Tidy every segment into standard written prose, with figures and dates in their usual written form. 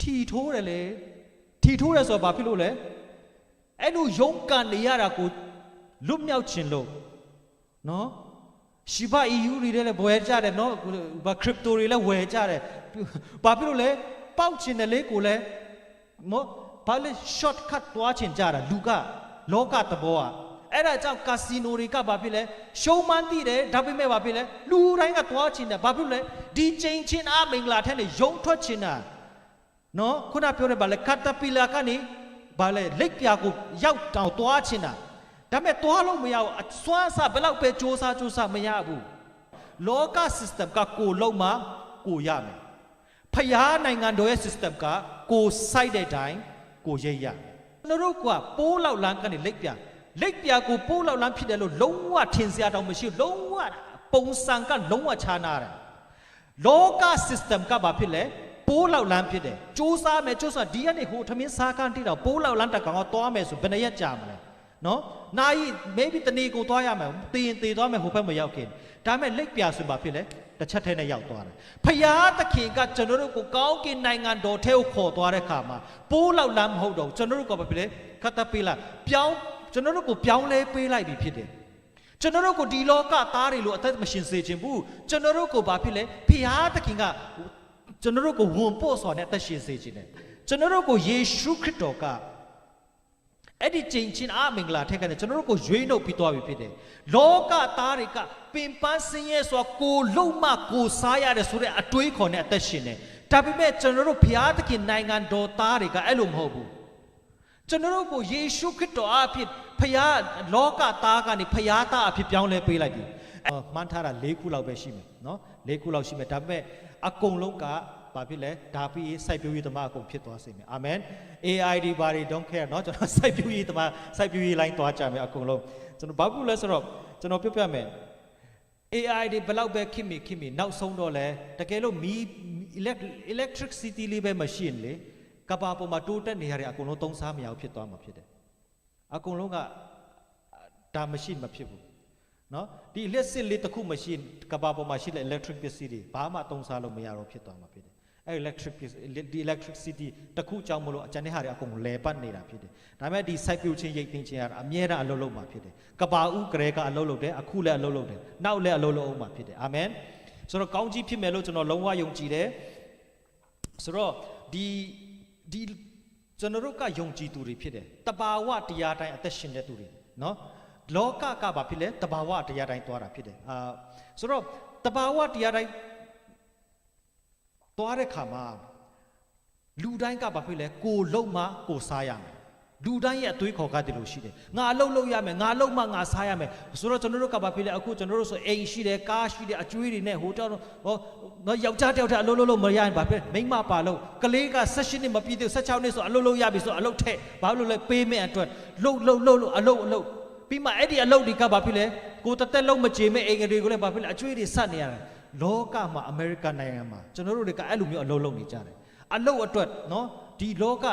ထီထိုးတယ်လေထီထိုးတယ်ဆိုတော့ဘာဖြစ်လို့လဲအဲ့လိုရုန်းကန်နေရတာကိုလွတ်မြောက်ခြင်းလို့နော်ရှိဘ EU တွေလည်းဝယ်ကြတယ်နော်ဘာ crypto တွေလည်းဝယ်ကြတယ်ဘာဖြစ်လို့လဲပေါက်ခြင်းတယ်လေကိုလည်းနော်ဘာလဲ shortcut သွားခြင်းကြတာလူကလောကသဘောอ่ะအဲ့ဒါကြောင့်ကာစီနိုတွေကဘာဖြစ်လဲရှုံးမှန်းသိတယ်ဒါပေမဲ့ဘာဖြစ်လဲလူတိုင်းကသွားခြင်းတယ်ဘာဖြစ်လို့လဲဒီချိန်ချင်းအားမင်္ဂလာထဲနေရုံထွက်ခြင်းတာနော်ခုနပြောတဲ့ဘာလဲကတ်တပီလာကနေဘာလဲလက်ပြကိုရောက်တောင်သွားခြင်းတာဒါပေမဲ့သွားလို့မရဘူးအစွမ်းစားဘယ်လောက်ပဲစူးစမ်းမရဘူးလောက system ကကိုလုံးမှကိုရမယ်ဖျားနိုင်ငံတော်ရဲ့ system ကကိုစိုက်တဲ့အတိုင်းကိုရိပ်ရကျွန်တော်တို့ကပိုးလောက်လန်းကနေလက်ပြကိုပိုးလောက်လန်းဖြစ်တယ်လို့လုံးဝထင်စရာတောင်မရှိဘူးလုံးဝပုံစံကလုံးဝခြားနာတယ်လောက system ကဘာဖြစ်လဲပိုးလောက်လန်းဖြစ်တယ်စူးစမ်းဒီကနေဟိုထမင်းစားကန်တိတော့ပိုးလောက်လန်းတကောင်တော့သွားမယ်ဆိုဘယ်နှရက်ကြာမလဲနော်နိုင် maybe တနေ့ကိုသွားရမယ်တေးသွားမယ်ဟိုဘက်မရောက်ခင်ဒါပေမဲ့လက်ပြဆိုဘာဖြစ်လဲတစ်ချက်ထဲနဲ့ရောက်သွားတယ်ဖယားသခင်ကကျွန်တော်တို့ကိုကောင်းကင်နိုင်ငံတော်ထဲကိုခေါ်သွားတဲ့ခါမှာပိုးလောက်လန်းမဟုတ်တော့ကျွန်တော်တို့ကဘာဖြစ်လဲကတ်တပီလာပြောင်းကျွန်တော်တို့ကိုပြောင်းလဲပေးလိုက်ပြီဖြစ်တယ်ကျွန်တော်တို့ကိုဒီလောကသားတွေလိုအသက်မရှင်စေခြင်းဘူးကျွန်တော်တို့ကိုဘာဖြစ်လဲဖယားသခင်ကကျွန်တော်တို့ကိုဝန်ပို့စွာနဲ့အသက်ရှင်စေခြင်းတယ်ကျွန်တော်တို့ကိုယေရှုခရစ်တော်ကအဲ့ဒီချိန်ချင်းအားမင်္ဂလာထက်ကနေကျွန်တော်တို့ကိုရွေးနှုတ်ပြီးသွားပြီဖြစ်တယ်လောကသားတွေကပင်ပန်းဆင်းရဲစွာကိုလုံမကိုစားရတယ်ဆိုတဲ့အတွေးခေါ်နဲ့အသက်ရှင်တယ်ဒါပေမဲ့ကျွန်တော်တို့ဘုရားသခင်နိုင်ငံတော်သားတွေကအဲ့လိုမဟုတ်ဘူးကျွန်တော်တို့ကိုယေရှုခရစ်တော်အဖြစ်ဘုရားလောကသားကနေဘုရားသားအဖြစ်ပြောင်းလဲပေးလိုက်ပြီမှန်းထားတာ၄ခုလောက်ပဲရှိမယ်နော်၄ခုလောက်ရှိမယ်ဒါပေမဲ့အကုန်လုံးကဘာဖြစ်လဲဒါပြီးစိုက်ပျိုးရေးသမားအကုန်ဖြစ်သွားစေမယ်အာမင် AI ဒီဘာတွေ don't care เนาะကျွန်တော်စိုက်ပျိုးရေးသမားစိုက်ပျိုးရေး line သွားကြမယ်အကုန်လုံးကျွန်တော်ဘာဖြစ်လဲဆိုတော့ကျွန်တော်ပြပြမယ် AI တွေဘယ်လောက်ပဲခင်မီနောက်ဆုံးတော့လဲတကယ်လို့မီ electricity လေးပဲမရှိရင်လေကဘာပေါ်မှာတိုးတက်နေရတဲ့အကုန်လုံးသုံးစားမရဘူးဖြစ်သွားမှာဖြစ်တယ်အကုန်လုံးကဒါမရှိမဖြစ်ဘူးเนาะဒီလက်စစ်လေးတစ်ခုမရှိကဘာပေါ်မှာရှိတဲ့ electric ပစ္စည်းတွေဘာမှသုံးစားလို့မရတော့ဖြစ်သွားမှာဖြစ်တယ်အဲ့ electricity တခုကြောင့်မလို့အကျန်တဲ့ဟာတွေအကုန်လဲပတ်နေတာဖြစ်တယ်ဒါပေမဲ့ဒီ site ပြုတ်ချင်းရိတ်သိမ်းခြင်းကအမြဲတမ်းအလုပ်လုပ်မှာဖြစ်တယ်ကဘာဥကရေကအလုပ်လုပ်တယ်အခုလည်းအလုပ်လုပ်တယ်နောက်လည်းအလုပ်လုပ်အောင်မှာဖြစ်တယ်အာမင်ဆိုတော့ကောင်းကြီးဖြစ်မယ်လို့ကျွန်တော်လုံးဝယုံကြည်တယ်ဆိုတော့ဒီကျွန်တော်တို့ကယုံကြည်သူတွေဖြစ်တယ်တဘာဝတရားတိုင်းအသက်ရှင်တဲ့သူတွေနော်လောကကဘာဖြစ်လဲတဘာဝတရားတိုင်းသွားတာဖြစ်တယ်ဆိုတော့တဘာဝတရားတိုင်းသွားတဲ့ခါမှာလူတိုင်းကဘာဖြစ်လဲကိုလုံးမကိုစားရမယ်လူတိုင်းရဲ့အသွေးခေါ်ကတည်းလို့ရှိတယ်ငါအလုပ်လုပ်ရမယ်ငါလုပ်မှငါစားရမယ်ဆိုတော့ကျွန်တော်တို့ကဘာဖြစ်လဲအခုကျွန်တော်တို့ဆိုအိမ်ရှိတယ်ကားရှိတယ်အကျွေးတွေနဲ့ဟိုတော့နော်ယောက်ျားတယောက်တည်းအလုပ်လုပ်မရရင်ဘာဖြစ်မိန်းမပါလို့ကလေးက16နှစ်မပြည့်သေး16နှစ်ဆိုအလုပ်လုပ်ရပြီဆိုအလုပ်ထက်ဘာလို့လဲပေးမဲ့အတွက်လှုပ်အလုပ်ပြီးမှအဲ့ဒီအလုပ်တွေကဘာဖြစ်လဲကိုတသက်လုံးမကြေမဲ့အိမ်တွေကိုလည်းဘာဖြစ်လဲအကျွေးတွေဆက်နေရတယ်လောကမှာအမေရိကန်နိုင်ငံမှာကျွန်တော်တို့တွေကအဲ့လိုမျိုးအလုပ်လုပ်နေကြတယ်အလုပ်အတွက်နော်ဒီလောက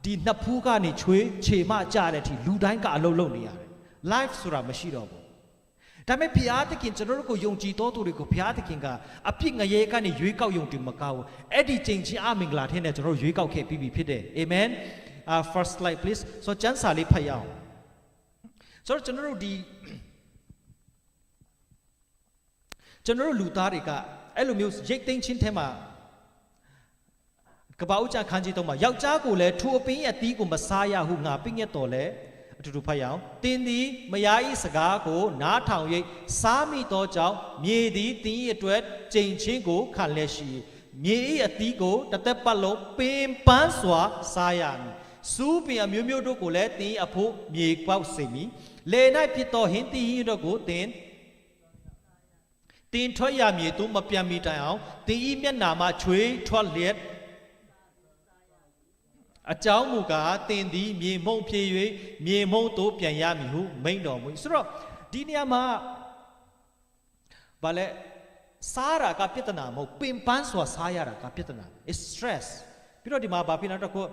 ဒီနှစ်ဖူးကနေချွေးခြေမကြတဲ့အထိလူတိုင်းကအလုပ်လုပ်နေရတယ် life ဆိုတာမရှိတော့ဘူးဒါပေမဲ့ဘုရားသခင်ကျွန်တော်တို့ကိုယုံကြည်တော်သူတွေကိုဘုရားသခင်ကအပြစ်ငရဲကနေရွေးကောက်ယုံတင်မကောက်ဘူးအဲ့ဒီချိန်ချင်းအမင်္ဂလာထဲနဲ့ကျွန်တော်တို့ရွေးကောက်ခဲ့ပြီးပြီဖြစ်တယ် amen first slide please ဆိုကျမ်းစာလေးဖတ်ရအောင်ဆိုတော့ကျွန်တော်တို့လူသားတွေကအဲ့လိုမျိုးရိတ်သိမ်းချင်းထဲမှာကပ္ပဥချခန်းကြီးတုံးမှာယောက်ျားကိုလည်းထိုအပင်ရဲ့အသီးကိုမစားရဟုငါပြည့်ညက်တော်လဲအတူတူဖတ်ရအောင်တင်းသည်မယား၏စကားကိုနားထောင်၍စားမိသောကြောင့်မြေသည်တင်း၏အတွက်ကြိမ်ချင်းကိုခံလက်ရှိမြေ၏အသီးကိုတသက်ပတ်လုံးပင်ပန်းစွာစားရမည်စူးပင်အမျိုးမျိုးတို့ကိုလည်းတင်းအဖို့မြေပေါက်စေမည်လေ၌ဖြစ်သောဟင်းသီးဟင်းတို့ကိုတင်းထွက်ရမည်သူမပြန်မီတိုင်အောင်တင်းဤမျက်နာမှချွေးထွက်လျက်အကြောင်းမူကားတင်းသည်မြေမှုန့်ဖြည့်၍မြေမှုန့်သို့ပြန်ရမည်ဟုမိန့်တော်မူဆိုတော့ဒီနေရာမှာဗာလဲစားတာကပြဿနာမဟုတ်ပင်ပန်းစွာစားရတာကပြဿနာ is stress ပြီးတော့ဒီမှာဗာဖြစ်တော့ကို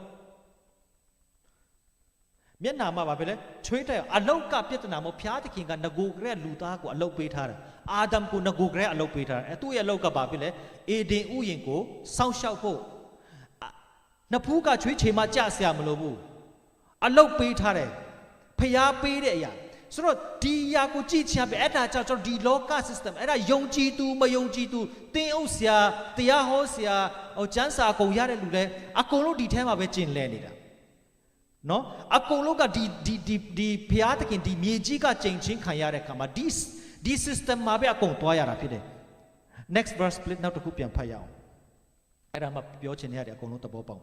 မျက်နာမှာဗာဖြစ်လဲချွေးတက်အလုတ်ကပြဿနာမဟုတ်ဖျားသခင်ကငကိုကလေးလူသားကိုအလုတ်ပေးထားတယ်အာဒမ်ကိုငကိုကလေးအလုတ်ပေးထားတယ်သူ့ရဲ့အလုတ်ကဗာဖြစ်လဲအေဒင်ဥယျာဉ်ကိုစောင့်ရှောက်ဖို့ နှစ်ဖူးကချွေးချေမှကြဆရာမလို့ဘူးအလုတ်ပေးထားတယ်ဖျားပေးတဲ့အရာဆိုတော့ဒီအရာကိုကြည့်ချင်ပဲအဲ့ဒါကြောင့်ကျွန်တော်ဒီလောက system အဲ့ဒါယုံကြည်သူမယုံကြည်သူတင်းအုပ်ဆရာတရားဟောဆရာဟိုကျမ်းစာအကုန်ရတဲ့လူလဲအကုန်လုံးဒီထဲမှာပဲကျင်လဲနေတာနော်အကုန်လုံးကဒီဖျားသခင်ဒီမြေကြီးကကြင်ချင်းခံရတဲ့ခါမှာဒီ system မှာပဲအကုန်သွားရတာဖြစ်တယ် next verse please နောက်တစ်ခုပြန်ဖတ်ရအောင်အဲ့ဒါမှပြောချင်တဲ့အကုန်လုံးသဘောပေါက်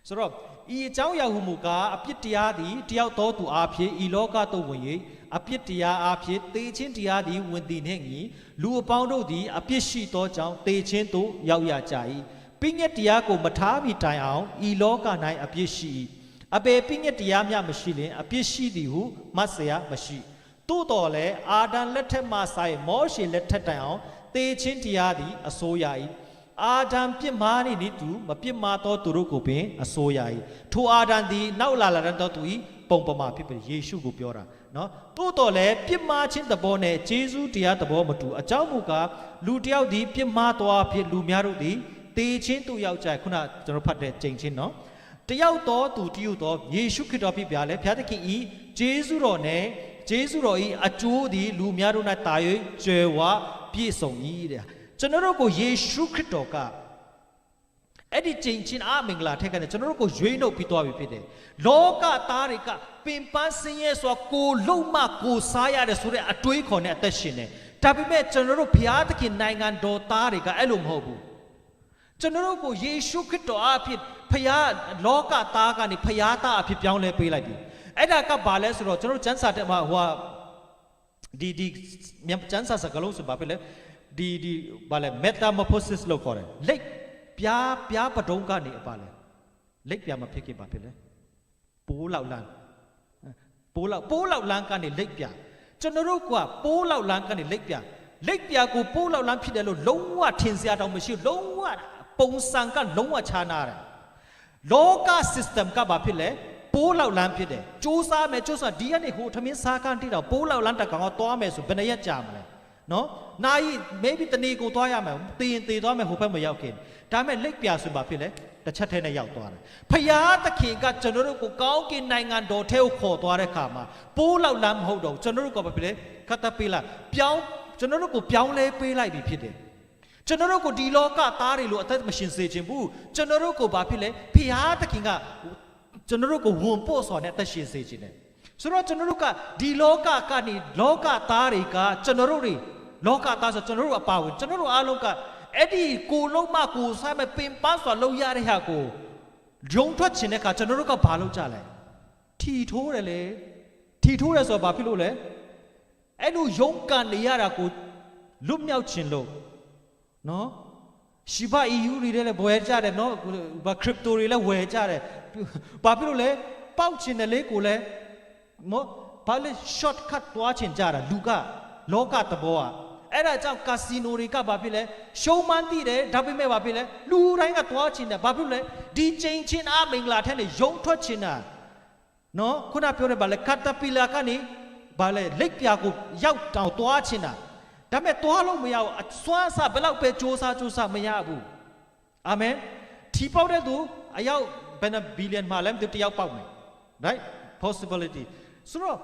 ဆိုတော့ဤအကြောင်းအရာဟုမူကားအပြစ်တရားသည်တယောက်သောသူအားဖြင့်ဤလောကသို့ဝင်၍အပြစ်တရားအားဖြင့်သေခြင်းတရားသည်ဝင်သည်နှင့်ညီလူအပေါင်းတို့သည်အပြစ်ရှိသောကြောင့်သေခြင်းသို့ရောက်ရကြ၏ပိညတ်တရားကိုမထားပြီးတိုင်အောင်ဤလောက၌အပြစ်ရှိ၏အပေပိညတ်တရားများမရှိလျှင်အပြစ်ရှိသည်ဟုမှတ်เสียမရှိသို့တော်လည်းအာဒံလက်ထက်မှဆိုင်မောရှေလက်ထက်တိုင်အောင်သေခြင်းတရားသည်အစိုးရ၏အာဒံပြစ်မှားနေသည်သူမပြစ်မှားသောသူတို့ကိုပင်အစိုးရ၏ထိုအာဒံသည်နောက်လာသောသူ၏ပုံပမာဖြစ်ပြီးယေရှုကိုပြောတာနော်သို့တော်လည်းပြစ်မှားခြင်းသဘောနဲ့ဂျေဇုတရားသဘောမတူအကြောင်းမူကားလူတစ်ယောက်သည်ပြစ်မှားသွားဖြစ်လူများတို့သည်သေခြင်းသူရောက်ကြခုနကျွန်တော်ဖတ်တဲ့ကျင့်ချင်းနော်တယောက်သောသူတယောက်သောယေရှုခရစ်တော်ဖြစ်ပြလဲဘုရားသခင်ဤဂျေဇုတော်နဲ့ဂျေဇုတော်ဤအကျိုးသည်လူများတို့၌တာ၍ကျွယ်ဝပြည့်စုံ၏တဲ့ကျွန်တော်တို့ကိုယေရှုခရစ်တော်ကအဲ့ဒီကျင့်ချင်းအမင်္ဂလာထက်ကနေကျွန်တော်တို့ကိုရွေးနှုတ်ပြီးသွားပြီဖြစ်တယ်လောကသားတွေကပင်ပန်းဆင်းရဲစွာကိုလုံမကိုစားရတယ်ဆိုတဲ့အတွေးခေါ်နဲ့အသက်ရှင်တယ်ဒါပေမဲ့ကျွန်တော်တို့ဘုရားသခင်နိုင်ငံတော်သားတွေကအဲ့လိုမဟုတ်ဘူးကျွန်တော်တို့ကိုယေရှုခရစ်တော်အဖြစ်ဘုရားလောကသားကနေဘုရားသားအဖြစ်ပြောင်းလဲပေးလိုက်ပြီအဲ့ဒါကဘာလဲဆိုတော့ကျွန်တော်တို့ကျမ်းစာထဲမှာဟိုဒီကျမ်းစာစကားလုံးဆိုပါပဲလေဒီဘာလဲ metamorphosis လို့ခေါ်တယ်လိတ်ပြားပဒုံကနေအပါလဲလိတ်ပြားမဖြစ်ခဲ့ပါဖြစ်လေပိုးလောက်လန်းကနေလိတ်ပြားကျွန်တော်တို့ကပိုးလောက်လန်းကနေလိတ်ပြားကိုပိုးလောက်လန်းဖြစ်တယ်လို့လုံးဝထင်စရာတော့မရှိလုံးဝပုံစံကလုံးဝခြားနာတယ်လောက system ကဘာဖြစ်လဲပိုးလောက်လန်းဖြစ်တယ်စူးစမ်းဒီကနေဟိုထမင်းစားကန်းတိတော့ပိုးလောက်လန်းတက်ကောင်သွားမယ်ဆိုဘယ်နှရက်ကြာမလဲနော်နာယီ maybe တနေ့ကိုသွားရမယ်တေရင်တေသွားမယ်ဟိုဘက်မရောက်ခင်ဒါပေမဲ့လက်ပြဆိုပါဖြစ်လေတစ်ချက်ထဲနဲ့ရောက်သွားတယ်ဖယားသခင်ကကျွန်တော်တို့ကိုကောင်းကင်နိုင်ငံတော်ထဲကိုခေါ်သွားတဲ့ခါမှာပိုးလောက်လမ်းမဟုတ်တော့ကျွန်တော်တို့ကဘာဖြစ်လဲခတ်တပေးလိုက်ကျွန်တော်တို့ကိုပြောင်းလဲပေးလိုက်ပြီဖြစ်တယ်ကျွန်တော်တို့ကိုဒီလောကသားတွေလို့အသက်မရှင်စေခြင်းဘူးကျွန်တော်တို့ကိုဘာဖြစ်လဲဖယားသခင်ကကျွန်တော်တို့ကိုဝန်ပို့စွာနဲ့အသက်ရှင်စေခြင်းတယ်ဆိုတော့ကျွန်တော်တို့ကဒီလောကကနေလောကသားတွေကကျွန်တော်တို့တွေလောကသားဆိုကျွန်တော်တို့အပါဝင်ကျွန်တော်တို့အားလုံးကအဲ့ဒီကိုလုံးမကိုစားမဲ့ပင်ပန်းစွာလှုပ်ရတဲ့ဟာကိုဂျုံထွက်ခြင်းတဲ့အခါကျွန်တော်တို့ကဘာလုပ်ကြလဲထီထိုးတယ်လေထီထိုးတယ်ဆိုတော့ဘာဖြစ်လို့လဲအဲ့လိုယုံကန်နေရတာကိုလွတ်မြောက်ခြင်းလို့နော်ရှိဘအီယူတွေလည်းဝယ်ကြတယ်နော်ဘာခရစ်တိုတွေလည်းဝယ်ကြတယ်ဘာဖြစ်လို့လဲပေါက်ခြင်းတယ်လေကိုလည်းနော်ဘာလဲ short cut သွားခြင်းကြတာလူကလောကသဘောอ่ะအဲ့ဒါကြောင့်ကာစီနိုတွေကဘာဖြစ်လဲရှုံးမှန်းသိတယ်ဒါပေမဲ့ဘာဖြစ်လဲလူတိုင်းကသွားခြင်းတယ်ဘာဖြစ်လဲဒီချိန်ချင်းအမင်္ဂလာထဲနဲ့ယုံထွက်ခြင်းတာနော်ခုနပြောတဲ့ဘာလဲကတ်တပီလာကနေဘာလဲလက်ပြာကိုရောက်တောင်သွားခြင်းတာဒါပေမဲ့သွားလို့မရဘူးအစွမ်းစားဘယ်လောက်ပဲစူးစမ်းမရဘူးအာမင်ထီပေါက်တဲ့သူအယောက်ဘယ်နှဘီလီယံမှလည်းတယောက်ပေါက်မယ် right possibility ဆိုတော့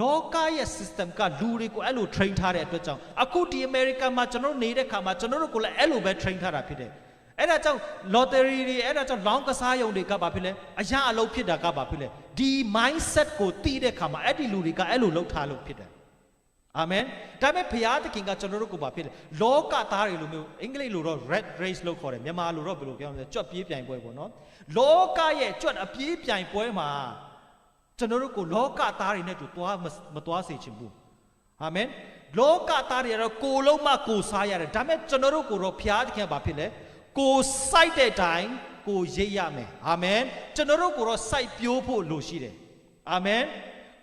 လောကရဲ့ system ကလူတွေကိုအဲ့လို train ထားတဲ့အတွက်ကြောင့်အခုဒီ America မှာကျွန်တော်နေတဲ့ခါမှာကျွန်တော်တို့ကိုလည်းအဲ့လိုပဲ train ထားတာဖြစ်တယ်အဲ့ဒါကြောင့် lottery တွေအဲ့ဒါကြောင့်လောင်းကစားရုံတွေကဘာဖြစ်လဲအရာအလုပ်ဖြစ်တာကဘာဖြစ်လဲဒီ mindset ကိုသိတဲ့ခါမှာအဲ့ဒီလူတွေကအဲ့လိုလုပ်ထားလို့ဖြစ်တယ်အာမင်ဒါပေမဲ့ဘုရားသခင်ကကျွန်တော်တို့ကိုဘာဖြစ်လဲလောကသားတွေလိုမျိုးအင်္ဂလိပ်လိုတော့ red race လို့ခေါ်တယ်မြန်မာလိုတော့ဘယ်လိုပြောမလဲကြွက်ပြေးပြိုင်ပွဲပေါ့နော်လောကရဲ့ကြွက်အပြေးပြိုင်ပွဲမှာကျွန်တော်တို့ကိုလောကသားတွေနဲ့တူမသွားစေချင်ဘူးအာမင်လောကသားတွေကတော့ကိုလုံးမကိုစားရတယ်ဒါပေမဲ့ကျွန်တော်တို့ကိုတော့ဘုရားသခင်ကဘာဖြစ်လဲကိုစိုက်တဲ့အတိုင်းကိုရိပ်ရမယ်အာမင်ကျွန်တော်တို့ကိုတော့စိုက်ပျိုးဖို့လိုရှိတယ်အာမင်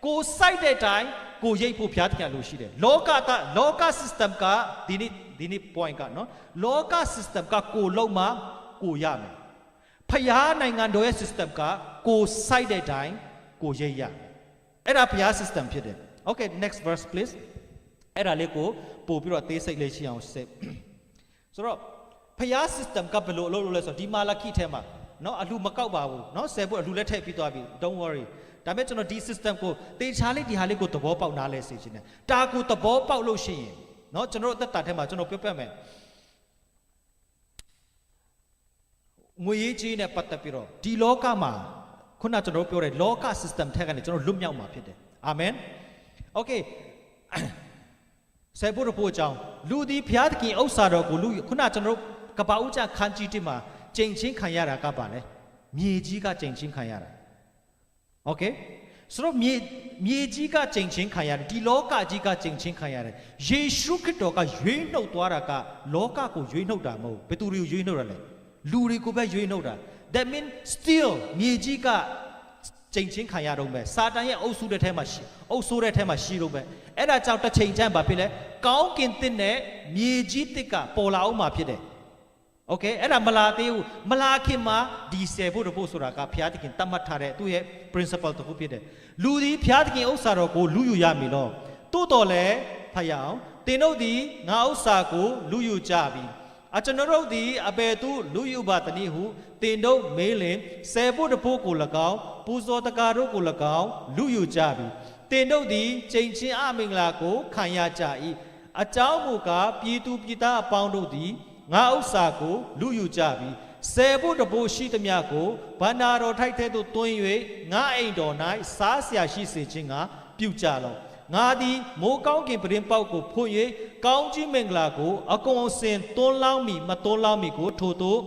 ကိုစိုက်တဲ့အတိုင်းကိုရိပ်ဖို့ဘုရားသခင်လိုရှိတယ်လောက system ကဒီနေ့ point ကနော်လောက system ကကိုလုံးမကိုရမယ်ဘုရားနိုင်ငံတော်ရဲ့ system ကကိုစိုက်တဲ့အတိုင်းကိုရိပ်ရအဲ့ဒါဘုရား system ဖြစ်တယ် okay next verse please အဲ့ဒါလေးကိုပို့ပြီးတော့အသေးစိတ်လေးရှိအောင်စစ်ဆိုတော့ဘုရား system ကဘယ်လိုလုပ်လို့လဲဆိုတော့ဒီမာလခိထဲမှာ နော်အလှမကောက်ပါဘူးနော်10ဖို့အလှလက်ထည့်ပြီးသွားပြီ don't worry ဒါပေမဲ့ကျွန်တော်ဒီ system ကိုတေချာလေးဒီဟာလေးကိုသဘောပေါက်နားလဲစေချင်တယ်တာကိုသဘောပေါက်လို့ရှိရင်နော်ကျွန်တော်အသက်တာထဲမှာကျွန်တော်ပြောပြမယ်ငွေရေးကြီးနဲ့ပတ်သက်ပြီးတော့ဒီလောကမှာခုနကျွန်တော်ပြောတဲ့လောက system ထက်ကနေကျွန်တော်လွတ်မြောက်မှာဖြစ်တယ်အာမင်โอเคဆယ်ဖို့အကြောင်းလူဒီဘုရားသခင်ဥစ္စာတော်ကိုလူခုနကျွန်တော်ကပ္ပဦးကျခန်းကြီးတစ်မှာကျင့်ချင်းခံရတာကပါလေမြေကြီးကကျင့်ချင်းခံရတာโอเคဆိုတော့မြေကြီးကကျင့်ချင်းခံရတယ်ဒီလောကကြီးကကျင့်ချင်းခံရတယ်ယေရှုခရစ်တော်ကရွေးနှုတ်သွားတာကလောကကိုရွေးနှုတ်တာမဟုတ်ဘယ်သူတွေကိုရွေးနှုတ်ရလဲလူတွေကိုပဲရွေးနှုတ်တာ that mean still မြေကြီးကကျင့်ချင်းခံရတော့မယ်စာတန်ရဲ့အုပ်စုတဲ့ထဲမှာရှိအုပ်ဆိုးတဲ့ထဲမှာရှိတော့မယ်အဲ့ဒါကြောင့်တစ်ချိန်ကျရင်ဘာဖြစ်လဲကောင်းကင်တစ်နဲ့မြေကြီးတစ်ကပေါ်လာအောင်မှာဖြစ်တယ်โอเคအဲ့ဒါမလာသေးဘူးမလာခင်မှာဒီဆယ်ဖို့တဖို့ဆိုတာကဘုရားသခင်တတ်မှတ်ထားတဲ့သူ့ရဲ့ principle တစ်ခုဖြစ်တယ်လူဒီဘုရားသခင်ဥစ္စာတော်ကိုလူယူရမည်လို့တိုးတော်လဲဖတ်ရအောင်တင်တို့ဒီငါဥစ္စာကိုလူယူကြပြီကျွန်တော်တို့ဒီအဘယ်သူလူယူပါတနည်းဟုတင်တို့မေးလင်ဆယ်ဖို့တဖို့ကို၎င်းပူဇော်တကာတို့ကို၎င်းလူယူကြပြီတင်တို့ဒီချိန်ချင်းအမင်္ဂလာကိုခံရကြ၏အကြောင်းမူကားပြည်သူပြည်သားအပေါင်းတို့သည်ငါဥစ္စာကိုလူယူကြပြီဆယ်ဖို့တဖို့ရှိသမျှကိုဗန္နာတော်ထိုက်တဲ့သို့တွင်း၍ငါအိမ်တော်၌စားเสียရှိစေခြင်းကပြုကြလော့ငါသည်မိုးကောင်းကင်ပရင်ပေါက်ကိုဖွင့်၍ကောင်းကြီးမင်္ဂလာကိုအကုန်အစင်သွန်းလောင်းမိမသွန်းလောင်းမိကိုထို့သို့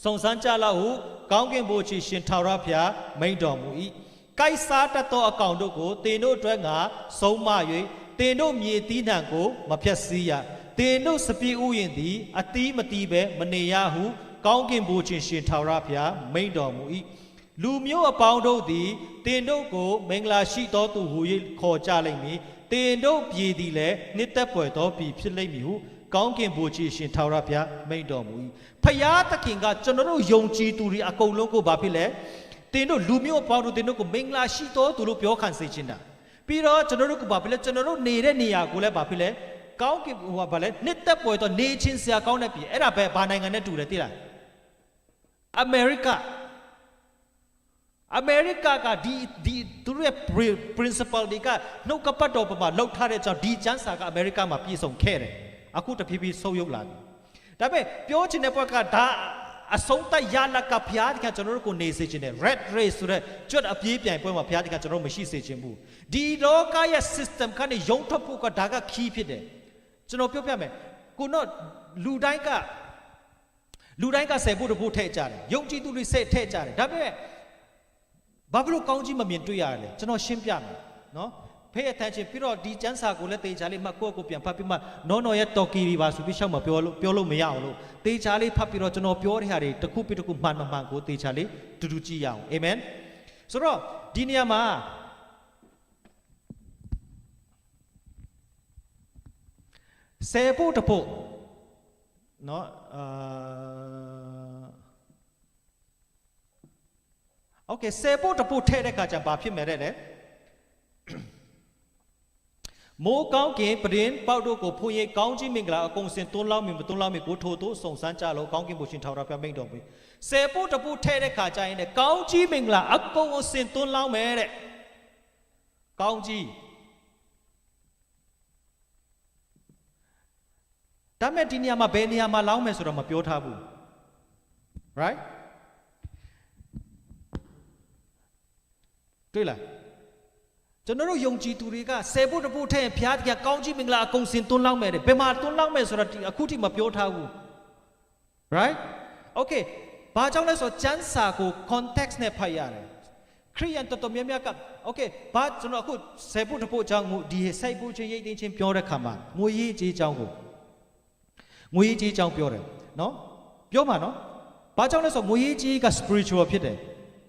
စုံစမ်းကြလောက်ဟုကောင်းကင်ဘုရားရှင်ထာဝရဘုရားမိန့်တော်မူ၏ကိုက်စားတတ်သောအကောင်တို့ကိုတင်တို့အတွက်ငါဆုံးမ၍တင်တို့မြေတီးနှံကိုမဖျက်ဆီးရတင်တို့စပြည့်ဥယျင်သည်အတီးမတီးပဲမနေရဟုကောင်းကင်ဘုရားရှင်ထာဝရဘုရားမိန့်တော်မူ၏လူမျိုးအပေါင်းတို့သည်တင်တို့ကိုမင်္ဂလာရှိသောသူဟု၍ခေါ်ကြလိမ့်မည်တင်တို့ပြည်သည်လည်းနှစ်သက်ပွေသောပြည်ဖြစ်လိမ့်မည်ဟုကောင်းကင်ဘုရားရှင်ထာဝရဘုရားမိန့်တော်မူ၏ဖျားသခင်ကကျွန်တော်တို့ယုံကြည်သူတွေအကုန်လုံးကိုဘာဖြစ်လဲတင်တို့လူမျိုးအပေါင်းတို့တင်တို့ကိုမင်္ဂလာရှိသောသူလို့ပြောခံစေချင်တာပြီးတော့ကျွန်တော်တို့ကဘာဖြစ်လဲကျွန်တော်တို့နေတဲ့နေရာကိုလည်းဘာဖြစ်လဲကောင်းကင်ဘာလဲနှစ်သက်ပွေသောနေချင်းဆရာကောင်းတဲ့ပြည်အဲ့ဒါပဲဘာနိုင်ငံနဲ့တူတယ်သိလားအမေရိကကဒီသူတို့ရဲ့ principle တွေကနှုတ်ကပတ်တော်ပေါ်မှာလောက်ထားတဲ့ကြောင့်ဒီကျမ်းစာကအမေရိကမှာပြည့်စုံခဲ့တယ်အခုတဖြည်းဖြည်းဆုတ်ယုတ်လာပြီဒါပေမဲ့ပြောချင်တဲ့ဘက်ကဒါအဆုံးသတ်ရလကဘုရားသခင်ကျွန်တော်တို့ကိုနေစေချင်တယ် red race ဆိုတဲ့ကျွတ်အပြေးပြိုင်ပွဲမှာဘုရားသခင်ကျွန်တော်မရှိစေချင်ဘူးဒီလောကရဲ့ system ကနေယုံထွက်ဖို့ကဒါက key ဖြစ်တယ်ကျွန်တော်ပြောပြမယ်ကိုတော့လူတိုင်းကဆယ်ဖို့တဖို့ထည့်ကြတယ်ယုံကြည်သူတွေဆယ်ထည့်ကြတယ်ဒါပေမဲ့ဘာဖြစ်လို့ကောင်းကြီးမမြင်တွေ့ရလဲကျွန်တော်ရှင်းပြမယ်နော်ဖေးအထန်ချင်းပြီးတော့ဒီကျမ်းစာကိုလည်းတေချာလေးမှကိုယ့်ကိုပြန်ဖတ်ပြီးမှနော်ရဲ့တော်ကီရီပါဆိုပြီးရှောက်မပြောလို့မရအောင်လို့တေချာလေးဖတ်ပြီးတော့ကျွန်တော်ပြောတဲ့ဟာတွေတစ်ခုပြီးတစ်ခုမှန်ကိုတေချာလေးတူတူကြည့်ရအောင်အာမင်ဆိုတော့ဒီနေရာမှာဆယ်ဖို့တဖို့နော်โอเคဆယ်ဖို့တဖို့ထဲတဲ့ခါကျဘာဖြစ်မယ်တဲ့လေမိုးကောင်းကင်ပရင်ပေါက်တို့ကိုဖွင့်ရကောင်းကြီးမင်္ဂလာအကုန်စင်သွန်းလောင်းမင်မသွန်းလောင်းမင်ကိုထို့သို့စုံစမ်းကြလို့ကောင်းကင်ဘုရှင်ထာဝရဘုရားမိန့်တော်မူဆယ်ဖို့တဖို့ထဲတဲ့ခါကျရင်လေကောင်းကြီးမင်္ဂလာအကုန်အစင်သွန်းလောင်းမယ်တဲ့ကောင်းကြီးဒါမဲ့ဒီနေရာမှာဘယ်နေရာမှာလောင်းမယ်ဆိုတော့မပြောထားဘူး right တွေ့လားကျွန်တော်တို့ယုံကြည်သူတွေကဆယ်ဖို့တဖို့ထဲဘုရားတရားကောင်းကြီးမင်္ဂလာအကုန်စင်သွန်းလောင်းမယ်တဲ့ဘယ်မှာသွန်းလောင်းမယ်ဆိုတော့အခုထိမပြောထားဘူး right okay ဘာကြောင့်လဲဆိုတော့ကျမ်းစာကို context နဲ့ဖတ်ရတယ်ခရိယန်တော်တော်များများက okay ဘာကျွန်တော်အခုဆယ်ဖို့တဖို့အကြောင်းကိုဒီစိုက်ဖို့ချင်းရိတ်သိမ်းချင်းပြောတဲ့ခါမှာငွေရေးကြေးအကြောင်းကိုငွေရေးကြေးအကြောင်းပြောတယ်နော်ပြောမှာနော်ဘာကြောင့်လဲဆိုတော့ငွေရေးကြေးက spiritual ဖြစ်တယ်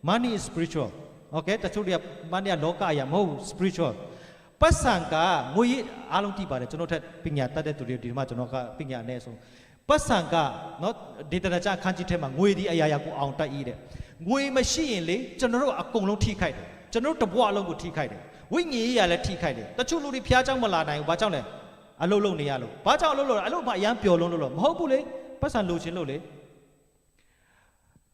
money is spiritual okay တချို့တွေကမန်ရလောကအရာမဟုတ် spiritual ပတ်စံကငွေအားလုံးတည်ပါတယ်ကျွန်တော်ထက်ပညာတတ်တဲ့သူတွေဒီမှာကျွန်တော်ကပညာနဲ့ဆိုပတ်စံကနော်ဒေတာချခန်းကြီးထဲမှာငွေဒီအရာရာကိုအောင်တက်ဤတဲ့ငွေမရှိရင်လေကျွန်တော်တို့အကုန်လုံးထိခိုက်တယ်ကျွန်တော်တို့တဘွားအလုံးကိုထိခိုက်တယ်ဝိညာဉ်ရေးရလည်းထိခိုက်တယ်တချို့လူတွေဖျားเจ้าမလာနိုင်ဘူးဘာကြောင့်လဲအလုံးလုံးနေရလို့ဘာကြောင့်အလုံးလုံးအလုံးမအရန်ပျော်လုံးလို့မဟုတ်ဘူးလေပတ်စံလိုချင်လို့လေ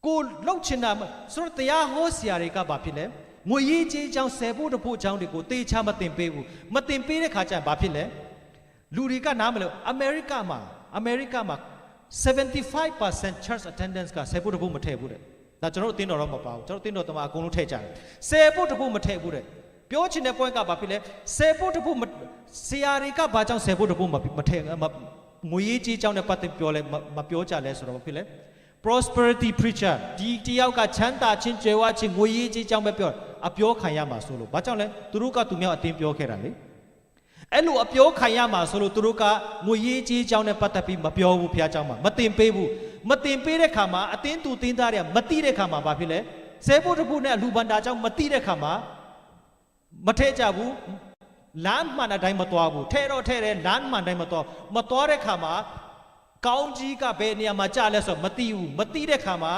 ကိုလှုပ်ချင်တာဆိုတော့တရားဟောဆရာတွေကဘာဖြစ်လဲငွေရေးကြေးချောင်းဆယ်ဖို့တဖို့ချောင်းတွေကိုတေချာမတင်ပေးဘူးမတင်ပေးတဲ့ခါကျရင်ဘာဖြစ်လဲလူတွေကနားမလို့အမေရိကမှာ75% church attendance ကဆယ်ဖို့တဖို့မထည့်ဘူးတဲ့ဒါကျွန်တော်တို့အတင်းတော်တော့မပါဘူးကျွန်တော်တင်းတော်တမအကုန်လုံးထည့်ကြတယ်ဆယ်ဖို့တဖို့မထည့်ဘူးတဲ့ပြောချင်တဲ့ point ကဘာဖြစ်လဲဆယ်ဖို့တဖို့ဆရာတွေကဘာကြောင့်ဆယ်ဖို့တဖို့မထည့်ငွေရေးကြေးချောင်းနဲ့ပတ်သက်ပြောလဲမပြောကြလဲဆိုတော့ဘာဖြစ်လဲ prosperity preacher ဒီတယောက်ကချမ်းသာခြင်းကြွယ်ဝခြင်းငွေရေးကြေးချောင်းပဲပြောအပြောခံရမှာဆိုလို့ဘာကြောင့်လဲသူတို့ကသူများအတင်းပြောခဲ့တာလေအဲ့လိုအပြောခံရမှာဆိုလို့သူတို့ကငွေရေးကြေးချောင်းနဲ့ပတ်သက်ပြီးမပြောဘူးဖခင်เจ้าမှာမတင်ပေးဘူးမတင်ပေးတဲ့ခါမှာအတင်းသူတင်းသားတွေကမတိတဲ့ခါမှာဘာဖြစ်လဲဆဲဖို့တဖို့နဲ့အလူဘန္တာเจ้าမတိတဲ့ခါမှာမထဲကြဘူးလမ်းမှန်တဲ့အတိုင်းမသွားဘူးထဲတော့ထဲတယ်လမ်းမှန်တိုင်းမသွားတဲ့ခါမှာကောင်းကြီးကဘယ်နေရာမှာကြာလဲဆိုတော့မတိဘူးမတိတဲ့ခါမှာ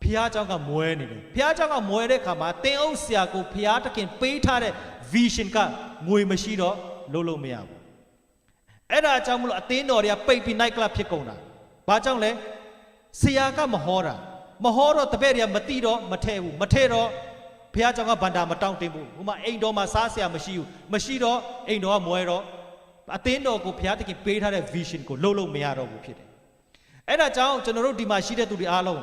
ဖះเจ้าကမွဲနေတယ်ဖះเจ้าကမွဲတဲ့ခါမှာတင်းအုပ်ဆရာကိုဖះတခင်ပေးထားတဲ့ vision ကငွေမရှိတော့လို့မရဘူးအဲ့ဒါကြောင့်မလို့အသင်းတော်တွေကပိတ်ပြီး night club ဖြစ်ကုန်တာဘာကြောင့်လဲဆရာကမဟောတော့တပည့်တွေကမတိတော့မထဲဘူးမထဲတော့ဖះเจ้าကဗန္တာမတောင်းတင်ဘူးဟိုမှာအိမ်တော်မှာစားဆရာမရှိတော့အိမ်တော်ကမွဲတော့အသင်းတော်ကိုဖះတခင်ပေးထားတဲ့ vision ကိုလို့မရတော့ဘူးဖြစ်တယ်အဲ့ဒါကြောင့်ကျွန်တော်တို့ဒီမှာရှိတဲ့သူတွေအားလုံး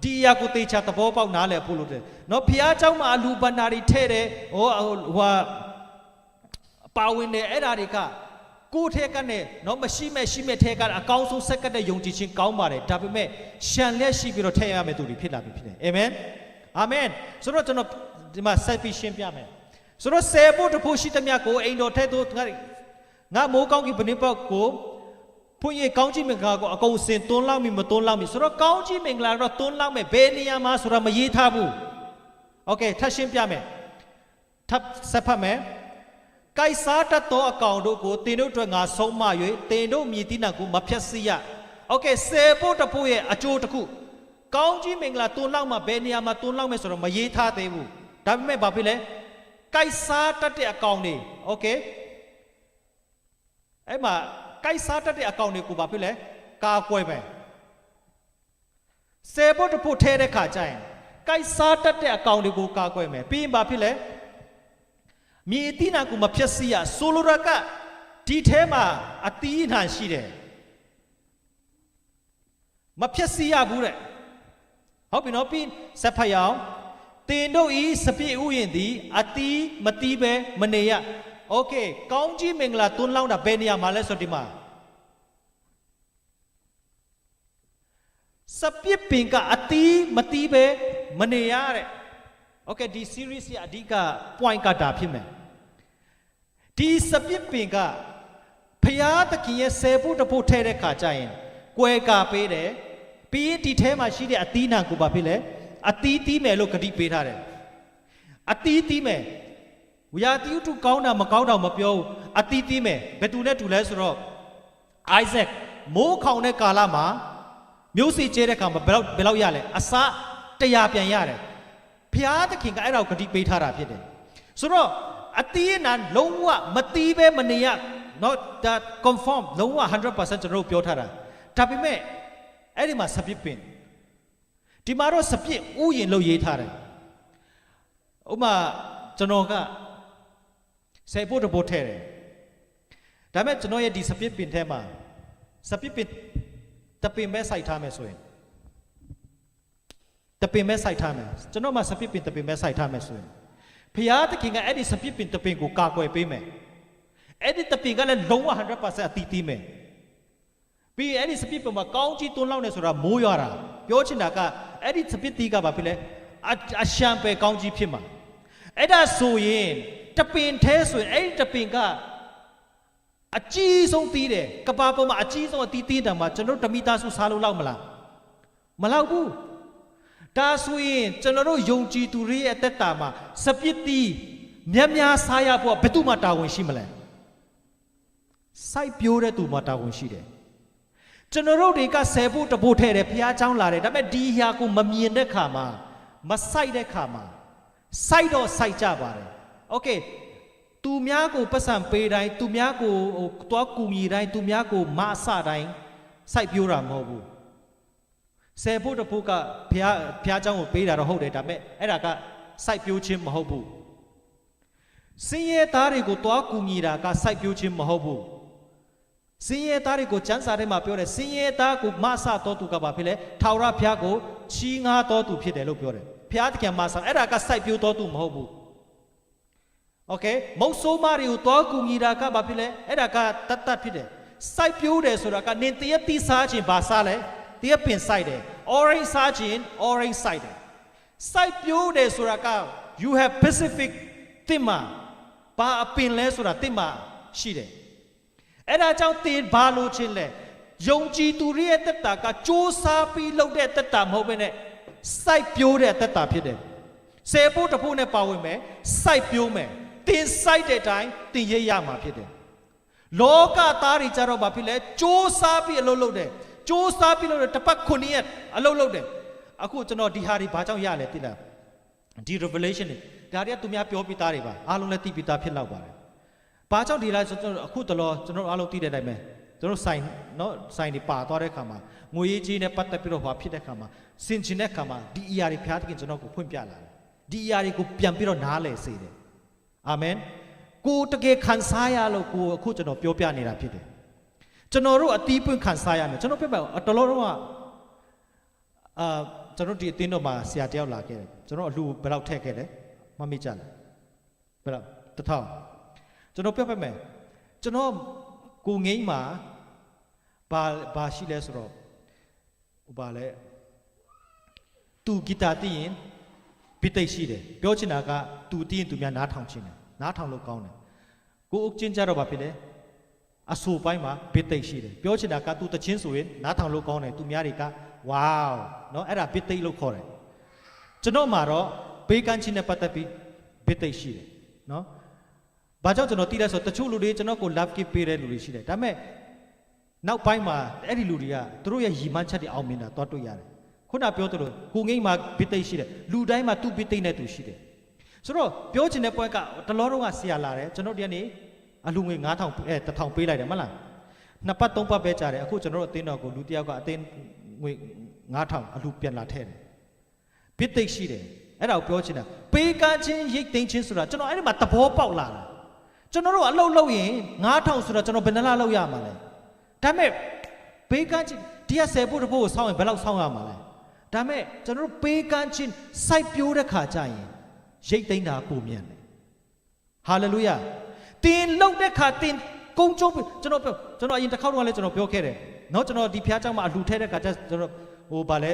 ဒီအရာကိုတေချာသဘောပေါက်နားလည်ဖို့လို့တယ်နော်ဖះเจ้าမှာအလူဗန္တာတွေထဲတယ်ဟိုပါဝင်တယ်အဲ့ဒါတွေကကိုယ်ထဲကနဲ့နော်မရှိမဲ့ထဲကအကောင်းဆုံးဆက်ကတဲ့ယုံကြည်ခြင်းကောင်းပါတယ်ဒါပေမဲ့ရှံလက်ရှိပြီးတော့ထည့်ရမယ့်သူတွေဖြစ်လာပြီဖြစ်တယ်အာမင်အာမင်ဆိုတော့ကျွန်တော်ဒီမှာဆက်ပြီးရှင်းပြမယ်ဆိုတော့ဆယ်ဖို့တဖို့ရှိသမျှကိုအိမ်တော်ထဲသို့ငါမိုးကောင်းကြီးဘယ်နှပတ်ကိုဖွင့်ရကောင်းကြီးမင်္ဂလာကိုအကုန်စင်သွန်းလောက်မိမသွန်းလောက်မိဆိုတော့ကောင်းကြီးမင်္ဂလာတော့သွန်းလောက်မယ်ဘယ်နေရာမှာဆိုတော့မရေးထားဘူးโอเคထပ်ရှင်းပြမယ်ထပ်ဆက်ဖတ်မယ်ကိုက်စားတတ်သောအကောင်တို့ကိုတင်တို့အတွက်ငါဆုံးမ၍တင်တို့မြည်တိနံကိုမဖြတ်စီရโอเคဆယ်ဖို့တဖို့ရဲ့အကျိုးတစ်ခုကောင်းကြီးမင်္ဂလာတွန်းလောက်မှာဘယ်နေရာမှာတွန်းလောက်မယ်ဆိုတော့မရေးထားသေးဘူးဒါပေမဲ့ဘာဖြစ်လဲကိုက်စားတတ်တဲ့အကောင်တွေโอเคအဲ့မှာကိုက်စားတတ်တဲ့အကောင်တွေကိုဘာဖြစ်လဲကာကွယ်မယ်ဆယ်ဖို့တဖို့ထဲတဲ့ခါကျရင်ကိုက်စားတတ်တဲ့အကောင်တွေကိုကာကွယ်မယ်ပြီးရင်ဘာဖြစ်လဲမြေအသီးနှံကိုမဖြတ်စီရဆိုလိုတာကဒီထဲမှာအသီးနှံရှိတယ်မဖြတ်စီရဘူးတဲ့ဟုတ်ပြီနော်ပြီးစက်ဖတ်ရအောင်တင်တို့ဤစပြည့်ဥယျင်သည်အသီးမတီးပဲမနေရโอเคကောင်းကြီးမင်္ဂလာတွန်းလောင်းတာဘယ်နေရာမှာလဲဆိုဒီမှာစပြည့်ပင်ကအသီးမတီးပဲမနေရတဲ့โอเคဒီ series ရဲ့အဓိက point ကဒါဖြစ်မယ်ဒီစပြစ်ပင်ကဖျားသခင်ရဲ့ဆယ်ဖို့တဖို့ထဲတဲ့ခါကျရင်ကွဲကာပေးတယ်ပြီးရင်ဒီထဲမှာရှိတဲ့အသီးနှံကိုဘာဖြစ်လဲအသီးတီးမယ်လို့ဂတိပေးထားတယ်အသီးတီးမယ်ဝီယာတီးတူကောင်းတာမကောင်းတာမပြောဘူးအသီးတီးမယ်ဘယ်သူနဲ့တူလဲဆိုတော့ Isaac မိုးခေါင်တဲ့ကာလမှာမျိုးစေ့ကျဲတဲ့ခါမှာဘယ်လောက်ရလဲအစ100ပြန်ရတယ်ဖျားသခင်ကအဲ့ဒါကိုဂတိပေးထားတာဖြစ်တယ်ဆိုတော့အတီးနံလုံးဝမတီးပဲမနေရ not that confirm လုံးဝ 100% ကျွန်တော်ပြောထားတာဒါပေမဲ့အဲ့ဒီမှာစပစ်ပင်ဒီမှာတော့စပစ်ဥယျင်လို့ရေးထားတယ်ဥမာကျွန်တော်ကဆယ်ဖို့တဖို့ထဲတယ်ဒါပေမဲ့ကျွန်တော်ရဲ့ဒီစပစ်ပင်ထဲမှာစပစ်ပင်တပင်ပဲစိုက်ထားမယ်ဆိုရင်တပင်ပဲစိုက်ထားမယ်ကျွန်တော်မှစပစ်ပင်တပင်ပဲစိုက်ထားမယ်ဆိုရင်ဖျားသခင်ကအဲ့ဒီစပစ်ပင်တပင်ကိုကာကွယ်ပေးမယ်အဲ့ဒီတပင်ကလည်းလုံးဝ 100% အတီးတီးမယ်ပြီးအဲ့ဒီစပစ်ပင်မှာကောင်းကြီးတွန်းလောက်နေဆိုတာမိုးရွာတာပြောချင်တာကအဲ့ဒီစပစ်တီးကဘာဖြစ်လဲအရှံပဲကောင်းကြီးဖြစ်မှာအဲ့ဒါဆိုရင်တပင်ထဲဆိုရင်အဲ့ဒီတပင်ကအကြီးဆုံးတီးတယ်ကဘာပေါ်မှာအကြီးဆုံးအတီးတီးတယ်မှာကျွန်တော်ဓမိသားစုစားလို့လောက်မလားမလောက်ဘူးဒါဆိုရင်ကျွန်တော်တို့ယုံကြည်သူတွေရဲ့အသက်တာမှာစပစ်တီးများစားရဖို့ဘယ်သူမှတာဝန်ရှိမလဲစိုက်ပျိုးတဲ့သူမှတာဝန်ရှိတယ်ကျွန်တော်တို့တွေကဆယ်ဖို့တဖို့ထဲတယ်ဖះเจ้าလာတယ်ဒါပေမဲ့ဒီဟာကိုမမြင်တဲ့ခါမှာမစိုက်တဲ့ခါမှာစိုက်တော့စိုက်ကြပါတယ်โอเคသူများကိုပတ်စံပေးတိုင်းသူများကိုတွားကူညီတိုင်းသူများကိုမအစတိုင်းစိုက်ပျိုးတာမဟုတ်ဘူး ဆယ်ဖို့တစ်ဖို့ကဖျားเจ้าကိုပေးတာတော့ဟုတ်တယ်ဒါပေမဲ့အဲ့ဒါကစိုက်ပျိုးခြင်းမဟုတ်ဘူးစင်ရဲသားတွေကိုတွားကူညီတာကစိုက်ပျိုးခြင်းမဟုတ်ဘူးစင်ရဲသားတွေကိုကျမ်းစာထဲမှာပြောတယ်စင်ရဲသားကိုမဆတော်သူကဘာဖြစ်လဲထာဝရဘုရားကိုချီးငှားတော်သူဖြစ်တယ်လို့ပြောတယ်ဘုရားသခင်မဆအဲ့ဒါကစိုက်ပျိုးတော်သူမဟုတ်ဘူးโอเคမုတ်ဆိုးမတွေကိုတွားကူညီတာကဘာဖြစ်လဲအဲ့ဒါကတတ်တတ်ဖြစ်တယ်စိုက်ပျိုးတယ်ဆိုတာကနင်တရက်တိစားခြင်းဘာစားလဲတရက်ပင်စိုက်တယ် orange စားခြင်း orange စိုက်တယ်စိုက်ပျိုးတယ်ဆိုတာက you have specific တင်မှာဘာအပင်လဲဆိုတာတင်မှာရှိတယ်အဲ့ဒါကြောင့်တင်ဘာလို့ချင်းလဲယုံကြည်သူရဲ့တက်တာကစ조사ပြီးလုပ်တဲ့တက်တာမဟုတ်ဘဲနဲ့စိုက်ပျိုးတဲ့တက်တာဖြစ်တယ်ဆယ်ဖို့တစ်ဖို့နဲ့ပါဝင်မယ်စိုက်ပျိုးမယ်တင်စိုက်တဲ့အတိုင်းတင်ရိပ်ရမှာဖြစ်တယ်လောကသားတွေကြတော့ဘာဖြစ်လဲစ조사ပြီးအလုပ်လုပ်တယ်စ조사ပြီးလုပ်တယ်တစ်ပတ်9ရက်အလုပ်လုပ်တယ်အခုကျွန်တော်ဒီဟာတွေဘာကြောင့်ရလဲသိလားဒီ revelation တွေဒါတွေကသူများပြောပြသားတွေပါအားလုံးလည်းသိပြသားဖြစ်လောက်ပါတယ်ဘာကြောင့်ဒီလားကျွန်တော်အခုတလောကျွန်တော်အားလုံးသိတဲ့အတိုင်းပဲကျွန်တော်ဆိုင်နော်ဆိုင်တွေပါသွားတဲ့ခါမှာငွေရေးကြီးနဲ့ပတ်သက်ပြီးတော့ဟောဖြစ်တဲ့ခါမှာစင်ချင်တဲ့ခါမှာဒီအရာတွေဖျားသခင်ကျွန်တော်ကိုဖွင့်ပြလာတယ်ဒီအရာတွေကိုပြန်ပြီးတော့နားလည်စေတယ်အာမင်ကိုတကယ်ခံစားရလို့ကိုအခုကျွန်တော်ပြောပြနေတာဖြစ်တယ်ကျွန်တော်တို့အတီးပွင့်ခံစားရမယ်ကျွန်တော်ပြပါတလောတော့ကျွန်တော်ဒီအတင်းတော့မှာဆရာတယောက်လာခဲ့တယ်ကျွန်တော်အလှဘယ်လောက်ထည့်ခဲ့လဲမမေ့ကြလားဘယ်လောက်1000ကျွန်တော်ပြတ်မယ်ကျွန်တော်ကိုငိမ့်မှာဘာရှိလဲဆိုတော့ဘာလဲသူဂီတာတီးရင်ဘိသိက်ရှိတယ်ပြောချင်တာကသူတီးရင်သူများနားထောင်ချင်တယ်နားထောင်လို့ကောင်းတယ်ကိုအုပ်ချင်းကြတော့ဘာဖြစ်လဲအဆူပိုင်းမှာဘိသိက်ရှိတယ်ပြောချင်တာကသူတချင်းဆိုရင်နားထောင်လို့ကောင်းတယ်သူများတွေကဝေါเนาะအဲ့ဒါဘိသိက်လို့ခေါ်တယ်ကျွန်တော်မှာတော့ဘေးကန်းချင်းနဲ့ပတ်သက်ပြီးဘိသိက်ရှိတယ်เนาะဘာကြောင့်ကျွန်တော်တည်လဲဆိုတချို့လူတွေကျွန်တော်ကို love gift ပေးတဲ့လူတွေရှိတယ်ဒါပေမဲ့နောက်ပိုင်းမှာအဲ့ဒီလူတွေကသူတို့ရဲ့ရည်မှန်းချက်တွေအောင်မြင်တာတွားတွေ့ရတယ်ခုနပြောသလိုကိုငိမ့်မှာဘိသိက်ရှိတယ်လူတိုင်းမှာသူ့ဘိသိက်နဲ့သူရှိတယ်ဆိုတော့ပြောချင်တဲ့ပွဲကတလောတော့ကဆရာလာတယ်ကျွန်တော်ဒီကနေအလူငွေ9000 1000ပေးလိုက်တယ်မဟုတ်လားနှစ်ပတ်သုံးပတ်ပဲကြာတယ်အခုကျွန်တော်တို့အသင်းတော်ကိုလူတယောက်ကအသင်းငွေ9000အလူပြန်လာထည့်တယ်ဘိသိက်ရှိတယ်အဲ့ဒါကိုပြောချင်တာပေးကမ်းချင်းရိတ်သိမ်းချင်းဆိုတာကျွန်တော်အဲ့ဒီမှာသဘောပေါက်လာတာကျွန်တော်တို့အလုပ်လုပ်ရင်9000ဆိုတော့ကျွန်တော်ဘယ်နှလားလုပ်ရမှာလဲဒါပေမဲ့ပေးကမ်းချင်းဒီက10ဖို့တစ်ဖို့ကိုစောင်းရင်ဘယ်လောက်စောင်းရမှာလဲဒါပေမဲ့ကျွန်တော်တို့ပေးကမ်းချင်းစိုက်ပျိုးတဲ့ခါကျရင်ရိတ်သိမ်းတာပုံမြန်တယ်ဟာလေလုယာတင်လုပ်တဲ့ခါတင်ကုန်းကျုံးကျွန်တော်အရင်တစ်ခေါက်တော့လည်းကျွန်တော်ပြောခဲ့တယ်เนาะကျွန်တော်ဒီဖျားเจ้าမှာအလှထဲတဲ့ခါကျကျွန်တော်ဟိုဗာလဲ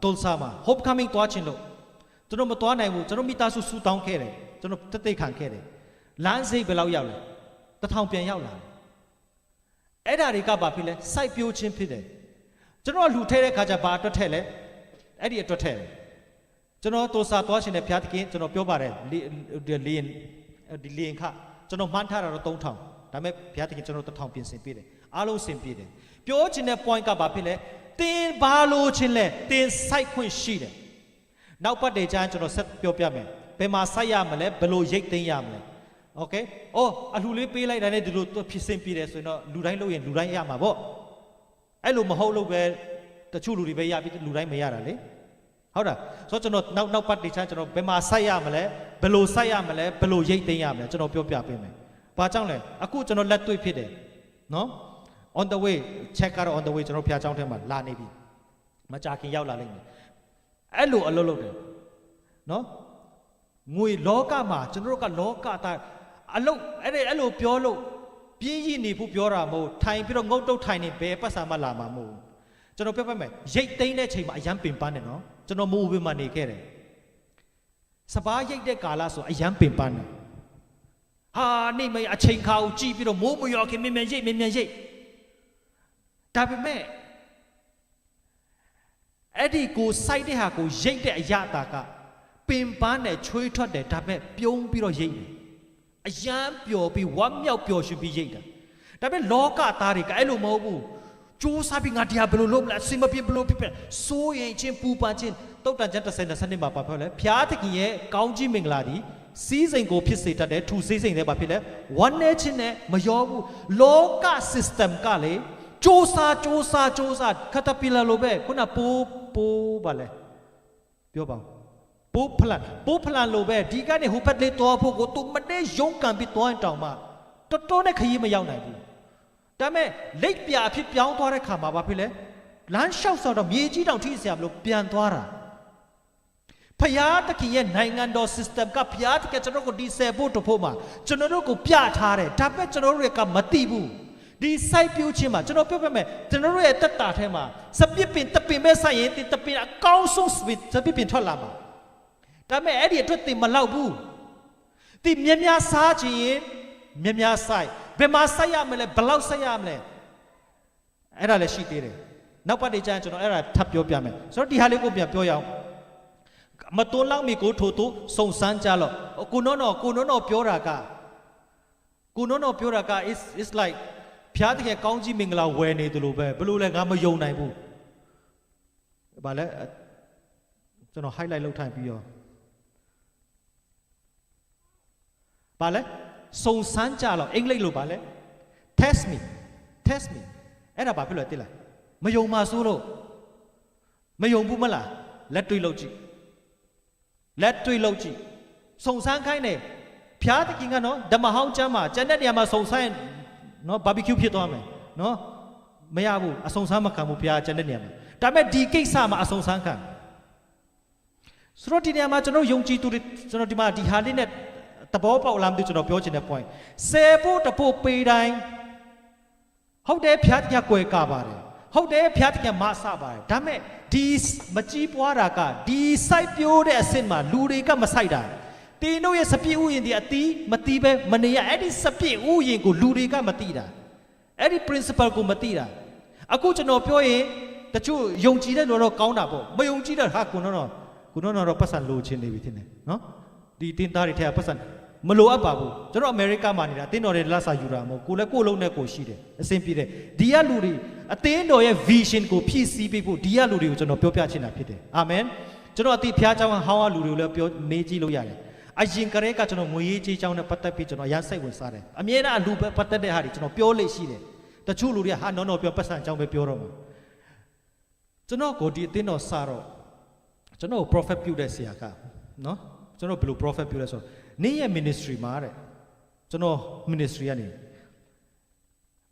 တုလ်ဆာမှာ hope coming တွားချင်လို့ကျွန်တော်မတွားနိုင်ဘူးကျွန်တော်မိသားစုဆူတောင်းခဲ့တယ်ကျွန်တော်တက်တိတ်ခံခဲ့တယ်လမ်းစိတ်ဘယ်လောက်ရောက်လဲ1000ပြန်ရောက်လာတယ်အဲ့ဒါတွေကဘာဖြစ်လဲစိုက်ပျိုးခြင်းဖြစ်တယ်ကျွန်တော်လူထဲတဲ့ခါကျဘာအတွက်ထဲလဲအဲ့ဒီအတွက်ထဲတယ်ကျွန်တော်တိုစာတွားချင်တဲ့ဖျားသခင်ကျွန်တော်ပြောပါတယ်လီယင်ခကျွန်တော်မှန်းထားတာတော့3000ဒါပေမဲ့ဘုရားသခင်ကျွန်တော်1000ပြင်ဆင်ပေးတယ်အားလုံးဆင်ပြေတယ်ပြောချင်တဲ့ point ကဘာဖြစ်လဲတင်ဘာလို့ချင်းလဲတင်စိုက်ခွင့်ရှိတယ်နောက်ပတ်တွေကျရင်ကျွန်တော်ဆက်ပြောပြမယ်ဘယ်မှာစိုက်ရမလဲဘယ်လိုရိတ်သိမ်းရမလဲโอเคအော်အလှလေးပေးလိုက်တာနဲ့ဒီလိုဖြစ်စင်ပြေတယ်ဆိုရင်တော့လူတိုင်းလုပ်ရင်လူတိုင်းရမှာပေါ့အဲ့လိုမဟုတ်လို့ပဲတချို့လူတွေပဲရပြီးလူတိုင်းမရတာလေဟုတ်တာဆိုတော့ကျွန်တော်နောက်ပတ်တွေချမ်းကျွန်တော်ဘယ်မှာစိုက်ရမလဲဘယ်လိုစိုက်ရမလဲဘယ်လိုရိတ်သိမ်းရမလဲကျွန်တော်ပြောပြပေးမယ်ဘာကြောင့်လဲအခုကျွန်တော်လက်တွေ့ဖြစ်တယ်နော် on the way check ကတော့ on the way ကျွန်တော်ဖျားချောင်းထဲမှာလာနေပြီမကြာခင်ရောက်လာလိမ့်မယ်အဲ့လိုအလုပ်လုပ်တယ်နော်ငွေလောကမှာကျွန်တော်တို့ကလောကသားအလုပ်အဲ့လိုပြောလို့ပြင်းရည်နေဖို့ပြောတာမဟုတ်ထိုင်ပြီးတော့ငုတ်တုတ်ထိုင်နေဘယ်ပတ်စာမှလာမှာမဟုတ်ကျွန်တော်ပြောပြမယ်ရိတ်သိမ်းတဲ့ချိန်မှာအရန်ပင်ပန်းတယ်နော်ကျွန်တော်မိုးဝေးမှာနေခဲ့တယ်စပားရိတ်တဲ့ကာလဆိုအရန်ပင်ပန်းတယ်ဟာနေမအချိန်ခါကိုကြည့်ပြီးတော့မိုးမရောခင်မြန်ရိတ်ဒါပေမဲ့အဲ့ဒီကိုစိုက်တဲ့ဟာကိုရိတ်တဲ့အရာတာကပင်ပန်းတယ်ချွေးထွက်တယ်ဒါပေမဲ့ပြုံးပြီးတော့ရိတ်တယ်အရန်ပျော်ပြီးဝမ်းမြောက်ပျော်ရွှင်ပြီးရိတ်တာဒါပေမဲ့လောကသားတွေကအဲ့လိုမဟုတ်ဘူးကျိုးစားပြီးငါတရားဘယ်လိုလုပ်မလဲအစင်မပြေဘယ်လိုဖြစ်စိုးရင်ချင်းပူပန်ချင်းတုတ်တန်ချမ်း30မှာပါပြောလဲဖျားသခင်ရဲ့ကောင်းကြီးမင်္ဂလာဒီစီးစိမ်ကိုဖြစ်စေတတ်တယ်ထူစီးစိမ်တွေပါဖြစ်လဲဝမ်းနေချင်းနဲ့မရောဘူးလောက system ကလေ โจซาคาตาปิลาโลเบ้คุณน่ะปูบาเลยပြောပါปูพลันโลเบ้ဒီကနေဟိုဘက်လေးသွားဖို့ကိုသူမနဲ့ရုံးကန်ပြီးသွားရင်တောင်မှတော်နဲ့ခရီးမရောက်နိုင်ဘူးဒါပေမဲ့လက်ပြအဖြစ်ပြောင်းသွားတဲ့ခါမှာဘာဖြစ်လဲလမ်းလျှောက်ဆောက်တော့မြေကြီးတောင်ထိเสียမလို့ပြန်သွားတာဖယားတခင်ရဲ့နိုင်ငံတော် system ကဖယားတခင်ကျွန်တော်ကိုဒီဆယ်ဖို့တဖို့မှာကျွန်တော်တို့ကိုပြထားတယ်ဒါပေမဲ့ကျွန်တော်တို့ကမသိဘူးဒီစိုက်ပျိုးခြင်းမှာကျွန်တော်ပြောပြမယ်ကျွန်တော်တို့ရဲ့တက်တာထဲမှာစပစ်ပင်တပင်ပဲစိုက်ရင်တပင်အကောင်းဆုံးစပစ်ပင်ထွက်လာမှာဒါပေမဲ့အဲ့ဒီအတွက်တင်မလောက်ဘူးဒီမြများစားခြင်းရင်မြစိုက်ဘယ်မှာစိုက်ရမလဲဘယ်လောက်စိုက်ရမလဲအဲ့ဒါလည်းရှိသေးတယ်နောက်ပတ်နေကျရင်ကျွန်တော်အဲ့ဒါထပ်ပြောပြမယ်ဆိုတော့ဒီဟာလေးကိုပြန်ပြောရအောင်မတွန်းလောက်မီကိုထို့သူစုံစမ်းကြလို့ကိုနော်ပြောတာက is like ဖျားတကယ်ကောင်းကြီးမင်္ဂလာဝယ်နေတယ်လို့ပဲဘယ်လိုလဲငါမယုံနိုင်ဘူးဗာလဲကျွန်တော် highlight လုပ်ထိုင်ပြီးရောဗာလဲစုံစမ်းကြလို့အင်္ဂလိပ်လိုဗာလဲ test me အဲ့ဒါဘာဖြစ်လို့သိလားမယုံပါဆိုလို့မယုံဘူးမလားလက်တွေ့လုပ်ကြည့်စုံစမ်းခိုင်းတယ်ဖျားတခင်ကနော်ဓမ္မဟောင်းကျမ်းမှာကျန်တဲ့နေရာမှာစုံစမ်းနော်ဘာဘီကျူဖြစ်သွားမယ်နော်မရဘူးအစုံစမ်းမခံဘူးဖျားကျန်တဲ့နေရာမှာဒါပေမဲ့ဒီကိစ္စမှာအစုံစမ်းခံဆိုတော့ဒီနေရာမှာကျွန်တော်ယုံကြည်သူတွေကျွန်တော်ဒီမှာဒီဟာလေးနဲ့သဘောပေါက်လာမှကျွန်တော်ပြောချင်တဲ့ point ဆယ်ဖို့တဖို့ပေးတိုင်းဟုတ်တယ်ဖျားတခင်ကွယ်ကပါတယ်ဟုတ်တယ်ဖျားတခင်မဆပါတယ်ဒါပေမဲ့ဒီမကြီးပွားတာကဒီစိုက်ပျိုးတဲ့အဆင့်မှာလူတွေကမစိုက်တာတင်းတို့ရဲ့စပြည့်ဥယျာဉ်ဒီအတီးမတီးပဲမနေရအဲ့ဒီစပြည့်ဥယျာဉ်ကိုလူတွေကမတီးတာအဲ့ဒီ principle ကိုမတီးတာအခုကျွန်တော်ပြောရင်တချို့ယုံကြည်တဲ့လူတော့ကောင်းတာပေါ့မယုံကြည်တဲ့ဟာကိုတော့ပတ်စံလိုချင်နေပြီထင်တယ်နော်ဒီတင်းသားတွေထဲကပတ်စံမလိုအပ်ပါဘူးကျွန်တော်အမေရိကမှာနေတာတင်းတော်တွေလက်စာယူတာမဟုတ်ကိုလည်းကိုလုံးနဲ့ကိုရှိတယ်အဆင်ပြေတယ်ဒီကလူတွေအတင်းတော်ရဲ့ vision ကိုဖြည့်ဆည်းပေးဖို့ဒီကလူတွေကိုကျွန်တော်ပြောပြချင်တာဖြစ်တယ်အာမင်ကျွန်တော်အတိဖျားเจ้าဟောင်းကလူတွေကိုလည်းပြောမေးကြည့်လို့ရတယ်အရင်ကတည်းကကျွန်တော်ငွေရေးကြေးเจ้าနဲ့ပတ်သက်ပြီးကျွန်တော်ရမ်းစိတ်ဝင်စားတယ်အမြဲတမ်းအလူပဲပတ်သက်တဲ့ဟာတွေကျွန်တော်ပြောလို့ရှိတယ်တချို့လူတွေကဟာနော်ပြောပတ်စံเจ้าပဲပြောတော့မှာကျွန်တော်ကိုဒီအတင်းတော်စားတော့ကျွန်တော် prophet ပြုတဲ့ဆရာကနော်ကျွန်တော်ဘယ်လို prophet ပြုလဲဆိုတော့နေ့ရဲ့ ministry မှာတဲ့ကျွန်တော် ministry ကနေ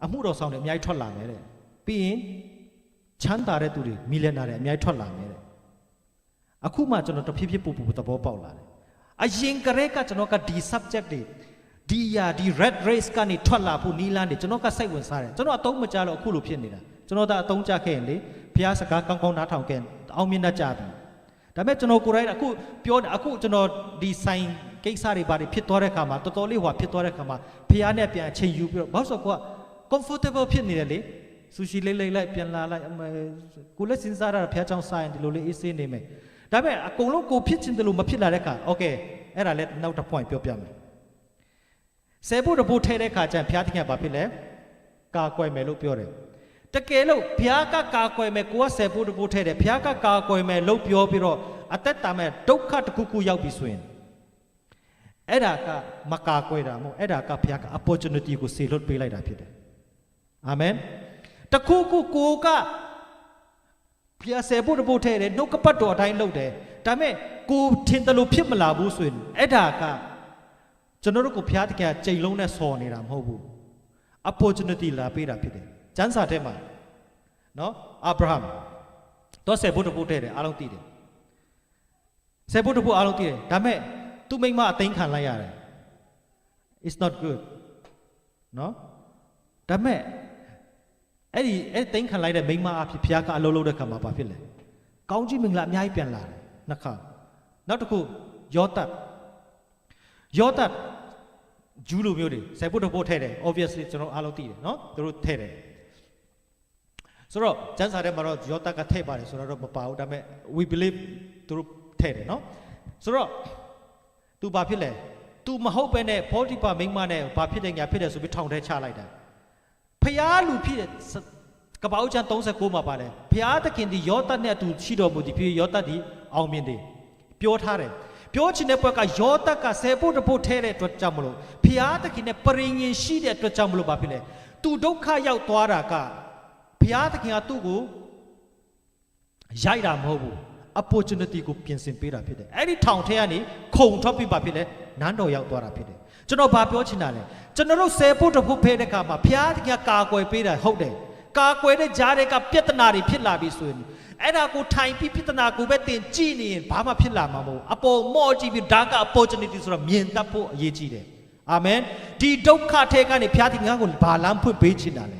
အမှုတော်ဆောင်တွေအများကြီးထွက်လာမယ်တဲ့ပြီးရင်ချမ်းသာတဲ့သူတွေမီလီယံနာတွေအများကြီးထွက်လာမယ်တဲ့အခုမှကျွန်တော်တဖြည်းဖြည်းပူသဘောပေါက်လာတယ်အရင်ကတည်းကကျွန်တော်ကဒီ subject တွေဒီ red race ကနေထွက်လာဖို့နီးလန်းတွေကျွန်တော်ကစိတ်ဝင်စားတယ်ကျွန်တော်အတုံးမကြလို့အခုလိုဖြစ်နေတာကျွန်တော်အတုံးကြခဲ့ရင်လေဘုရားစကားကောင်းကောင်းနားထောင်ခဲ့အောင်မြင်တတ်ကြပြီဒါပေမဲ့ကျွန်တော်ကိုယ်တိုင်အခုပြောအခုကျွန်တော်ဒီဆိုင်ကိစ္စတွေဘာတွေဖြစ်သွားတဲ့ခါမှာတော်တော်လေးဟိုဖြစ်သွားတဲ့ခါမှာဖះနဲ့ပြန်ချိန်ယူပြီးတော့ဘာလို့ဆိုတော့ comfortable ဖြစ်နေတယ်လေဆူရှီလေးလိုက်ပြန်လာလိုက်ကိုလည်းစဉ်းစားရတာဖះချောင်းဆိုင်ဒီလိုလေးအေးဆေးနေမယ်ဒါပေမဲ့အကုန်လုံးကိုဖြစ်ချင်တယ်လို့မဖြစ်လာတဲ့ခါ okay အဲ့ဒါလည်းနောက်တစ် point ပြောပြမယ်ဆယ်ဖို့တဖို့ထဲတဲ့ခါကျရင်ဖះတင်ကဘာဖြစ်လဲကာကွယ်မယ်လို့ပြောတယ်တကယ်လို့ဘုရားကကာကွယ်မယ်ကိုကဆယ်ဖို့တဖို့ထဲတယ်ဘုရားကကာကွယ်မယ်လို့ပြောပြီးတော့အသက်တာမဲ့ဒုက္ခတစ်ခုခုရောက်ပြီဆိုရင်အဲ့ဒါကမကာကွယ်တာမဟုတ်အဲ့ဒါကဘုရားက opportunity ကိုဆေလွတ်ပေးလိုက်တာဖြစ်တယ်အာမင်တခုခုကိုကဘုရားဆယ်ဖို့တဖို့ထဲတယ်နှုတ်ကပတ်တော်အတိုင်းလုပ်တယ်ဒါပေမဲ့ကိုထင်တယ်လို့ဖြစ်မလာဘူးဆိုရင်အဲ့ဒါကကျွန်တော်တို့ကိုဘုရားတကယ်ကြိမ်လုံးနဲ့ဆော်နေတာမဟုတ်ဘူး opportunity လာပေးတာဖြစ်တယ်ကျမ်းစာထဲမှာနော်အာဗြဟံတော့ဆယ်ဖို့တဖို့ထဲတယ်အားလုံးသိတယ်ဆယ်ဖို့တဖို့အားလုံးသိတယ်ဒါပေမဲ့သူ့မိန်းမအသိမ်းခံလိုက်ရတယ် it's not good နော်ဒါပေမဲ့အဲ့သိမ်းခံလိုက်တဲ့မိန်းမအဖြစ်ဘုရားကအလုပ်လုပ်တဲ့ခါမှာဘာဖြစ်လဲကောင်းကြီးမင်္ဂလာအများကြီးပြန်လာတယ်နှစ်ခါနောက်တစ်ခုယောသတ်ဂျူးလူမျိုးတွေဆယ်ဖို့တဖို့ထဲတယ် obviously ကျွန်တော်အားလုံးသိတယ်နော်သူတို့ထဲတယ်ဆိုတော့ကျမ်းစာထဲမှာတော့ယောသတ်ကထည့်ပါတယ်ဆိုတော့မပါဘူးဒါပေမဲ့ we believe သူတို့ထည့်တယ်နော်ဆိုတော့ तू ဘာဖြစ်လဲ तू မဟုတ်ပဲနဲ့ဖောတိပါမိန်းမနဲ့ဘာဖြစ်တယ်ညာဖြစ်တယ်ဆိုပြီးထောင်ထဲချလိုက်တာဖျားလူဖြစ်တယ်ကပ္ပဦးကျမ်း39မှာပါတယ်ဘုရားသခင်ဒီယောသတ်နဲ့အတူရှိတော်မူသည်ဖြစ်ယောသတ်ဒီအောင်မြင်တယ်ပြောထားတယ်ပြောချင်တဲ့ဘက်ကယောသတ်ကဆယ်ဖို့တဖို့ထဲတဲ့အတွက်ကြောင့်မလို့ဘုရားသခင်နဲ့ပရိညင်ရှိတဲ့အတွက်ကြောင့်မလို့ဘာဖြစ်လဲ तू ဒုက္ခရောက်သွားတာက ဘုရားသခင်ကသူ့ကိုရိုက်တာမဟုတ်ဘူး opportunity ကိုပြင်ဆင်ပေးတာဖြစ်တယ်အဲ့ဒီထောင်ထဲကနေခုံထွက်ပြီးပါဖြစ်လဲနန်းတော်ရောက်သွားတာဖြစ်တယ်ကျွန်တော်ဘာပြောချင်တာလဲကျွန်တော်တို့ဆယ်ဖို့တစ်ဖို့ဖဲတဲ့အခါမှာဘုရားသခင်ကာကွယ်ပေးတာဟုတ်တယ်ကာကွယ်တဲ့ကြားတဲ့ကပြဿနာတွေဖြစ်လာပြီဆိုရင်အဲ့ဒါကိုထိုင်ပြီးပြဿနာကိုပဲတင်ကြည့်နေရင်ဘာမှဖြစ်လာမှာမဟုတ်အပေါ်မော့ကြည့်ပြီးဒါက opportunity ဆိုတော့မြင်တတ်ဖို့အရေးကြီးတယ်အာမင်ဒီဒုက္ခထဲကနေဘုရားသခင်ကိုဘာလမ်းဖွင့်ပေးချင်တာလဲ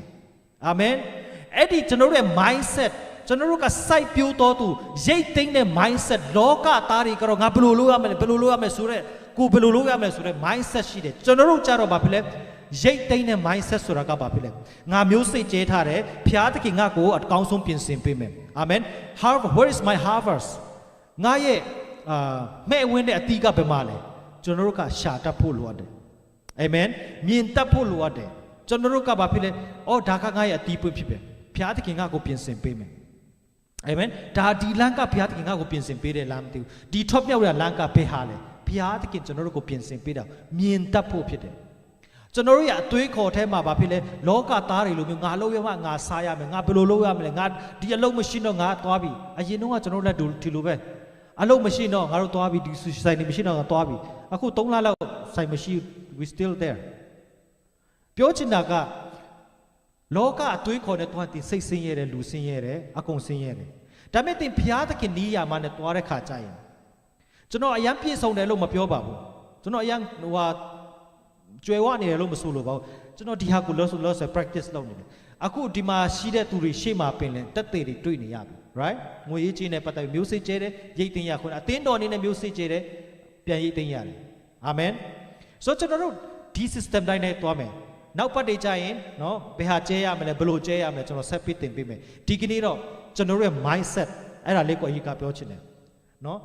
အာမင်အဲ့ဒီကျွန်တော်တို့ရဲ့ mindset ကျွန်တော်တို့ကစိုက်ပျိုးတော်သူရိတ်သိမ်းတဲ့ mindset လောကသားတွေကတော့ငါဘယ်လိုလုပ်ရမလဲဘယ်လိုလုပ်ရမလဲဆိုတော့ကိုဘယ်လိုလုပ်ရမလဲဆိုတဲ့ mindset ရှိတယ်ကျွန်တော်တို့ကြတော့ဘာဖြစ်လဲရိတ်သိမ်းတဲ့ mindset ဆိုတာကဘာဖြစ်လဲငါမျိုးစိတ်ကျဲထားတယ်ဘုရားသခင်ငါ့ကိုအကောင်းဆုံးပြင်ဆင်ပေးမယ်အာမင် where is my harvest ငါရဲ့မဲ့ဝင်းတဲ့အတီးကဘယ်မှာလဲကျွန်တော်တို့ကရှာတတ်ဖို့လိုအပ်တယ်အာမင်မြင်တတ်ဖို့လိုအပ်တယ်ကျွန်တော်တို့ကဘာဖြစ်လဲအော်ဒါကငါရဲ့အတီးပွင့်ဖြစ်ပဲဘုရားသခင်ငါ့ကိုပြင်ဆင်ပေးမယ်အာမင်ဒါဒီလမ်းကဘုရားသခင်ငါ့ကိုပြင်ဆင်ပေးတယ်လားမသိဘူးဒီထော့မြောက်တဲ့လမ်းကဘယ်ဟာလဲဘုရားသခင်ကျွန်တော်တို့ကိုပြင်ဆင်ပေးတာမြင်တတ်ဖို့ဖြစ်တယ်ကျွန်တော်တို့ရဲ့အသွေးခေါ်ထဲမှာဘာဖြစ်လဲလောကသားတွေလိုမျိုးငါလုပ်ရမှငါစားရမယ်ငါဘယ်လိုလုပ်ရမလဲငါဒီအလုပ်မရှိတော့ငါသွားပြီအရင်တော့ကျွန်တော်လက်ဒီလိုပဲအလုပ်မရှိတော့ငါတို့သွားပြီဒီဆိုင်နေမရှိတော့ငါသွားပြီအခု3လလောက်ဆိုင်မရှိ we still there ပြောချင်တာကလောကအသွေးခေါ်နဲ့သွားတင်စိတ်ဆင်းရဲတယ်လူဆင်းရဲတယ်အကုန်ဆင်းရဲတယ်ဒါပေမဲ့တင်ဘုရားသခင်နီးရမှာနဲ့သွားတဲ့ခါကြရင်ကျွန်တော်အရန်ပြည့်စုံတယ်လို့မပြောပါဘူးကျွန်တော်အရန်ကျွယ်ဝနေတယ်လို့မဆိုလို့ပါဘူးကျွန်တော်ဒီဟာကိုလောဆယ် practice လုပ်နေတယ်အခုဒီမှာရှိတဲ့သူတွေရှေ့မှာပင်လဲတက်သေးတွေတွေ့နေရပြီ right ငွေရေးချင်းနဲ့ပတ်သက်မျိုးစိတ်ကျဲတယ်ရိတ်သိမ်းရခွင့်အသင်းတော်အနေနဲ့မျိုးစိတ်ကျဲတယ်ပြန်ရိတ်သိမ်းရတယ်အာမင်ဆိုကျွန်တော်တို့ဒီ system တိုင်းနဲ့တွားမယ်နောက်ပတ်တွေကြရင်နော်ဘယ်ဟာကျဲရမလဲဘယ်လိုကျဲရမလဲကျွန်တော်ဆက်ပြီးတင်ပေးမယ်ဒီကနေ့တော့ကျွန်တော်တို့ရဲ့ mindset အဲ့ဒါလေးကိုအရင်ကပြောချင်တယ်နော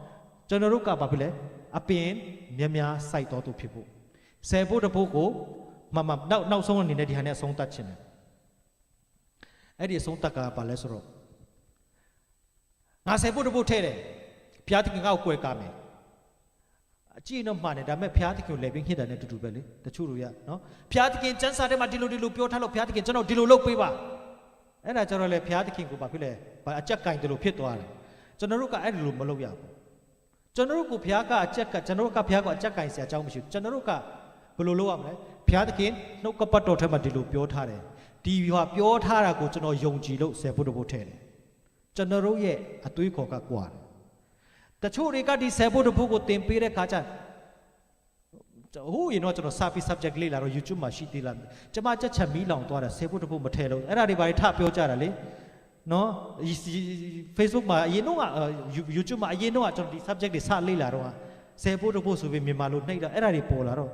်ကျွန်တော်တို့ကဘာဖြစ်လဲအပင်များစိုက်တော်သူဖြစ်ဖို့ဆယ်ဖို့တဖို့ကိုနောက်ဆုံးအနေနဲ့ဒီဟာနဲ့အဆုံးသတ်ချင်တယ်အဲ့ဒီအဆုံးသတ်ကဘာလဲဆိုတော့ငါဆယ်ဖို့တဖို့ထဲတယ်ဘုရားသခင်ကကိုကွယ်ကားမယ်အကြည့်တော့မှန်တယ်ဒါပေမဲ့ဘုရားသခင်ကိုလည်းပြင်းခစ်တာနဲ့တူတူပဲလေတချို့တို့ရနော်ဘုရားသခင်ကျမ်းစာထဲမှာဒီလိုပြောထားလို့ဘုရားသခင်ကျွန်တော်ဒီလိုလုပ်ပေးပါအဲ့ဒါကျတော့လေဘုရားသခင်ကိုဘာဖြစ်လဲအကြက်ကင်တယ်လို့ဖြစ်သွားတယ်ကျွန်တော်တို့ကအဲ့ဒီလိုမလုပ်ရဘူးကျွန်တော်တို့ကိုဘုရားကအကြက်ကကျွန်တော်တို့ကဘုရားကိုအကြက်ကင်ဆရာအကြောင်းမရှိဘူးကျွန်တော်တို့ကဘယ်လိုလုပ်ရမလဲဘုရားသခင်နှုတ်ကပတ်တော်ထဲမှာဒီလိုပြောထားတယ်ဒီဟာပြောထားတာကိုကျွန်တော်ယုံကြည်လို့ဆယ်ဖို့တဖို့ထဲတယ်ကျွန်တော်တို့ရဲ့အသွေးခေါ်ကကွာတယ်တချို့တွေကဒီဆယ်ဖို့တဖို့ကိုသင်ပေးတဲ့ခါကျဟိုရင်တော့ကျွန်တော်စာပြီး subject လေးလာတော့ YouTube မှာရှိသေးလားကျွန်မချက်ချက်မီးလောင်သွားတာဆယ်ဖို့တဖို့မထဲလို့အဲ့ဒါတွေဘာတွေထပြောကြတာလေနော် Facebook မှာအရင်တော့ YouTube မှာအရင်တော့ကျွန်တော်ဒီ subject တွေစလေ့လာတော့ဆယ်ဖို့တဖို့ဆိုပြီးမြန်မာလိုနှိပ်တာအဲ့ဒါတွေပေါ်လာတော့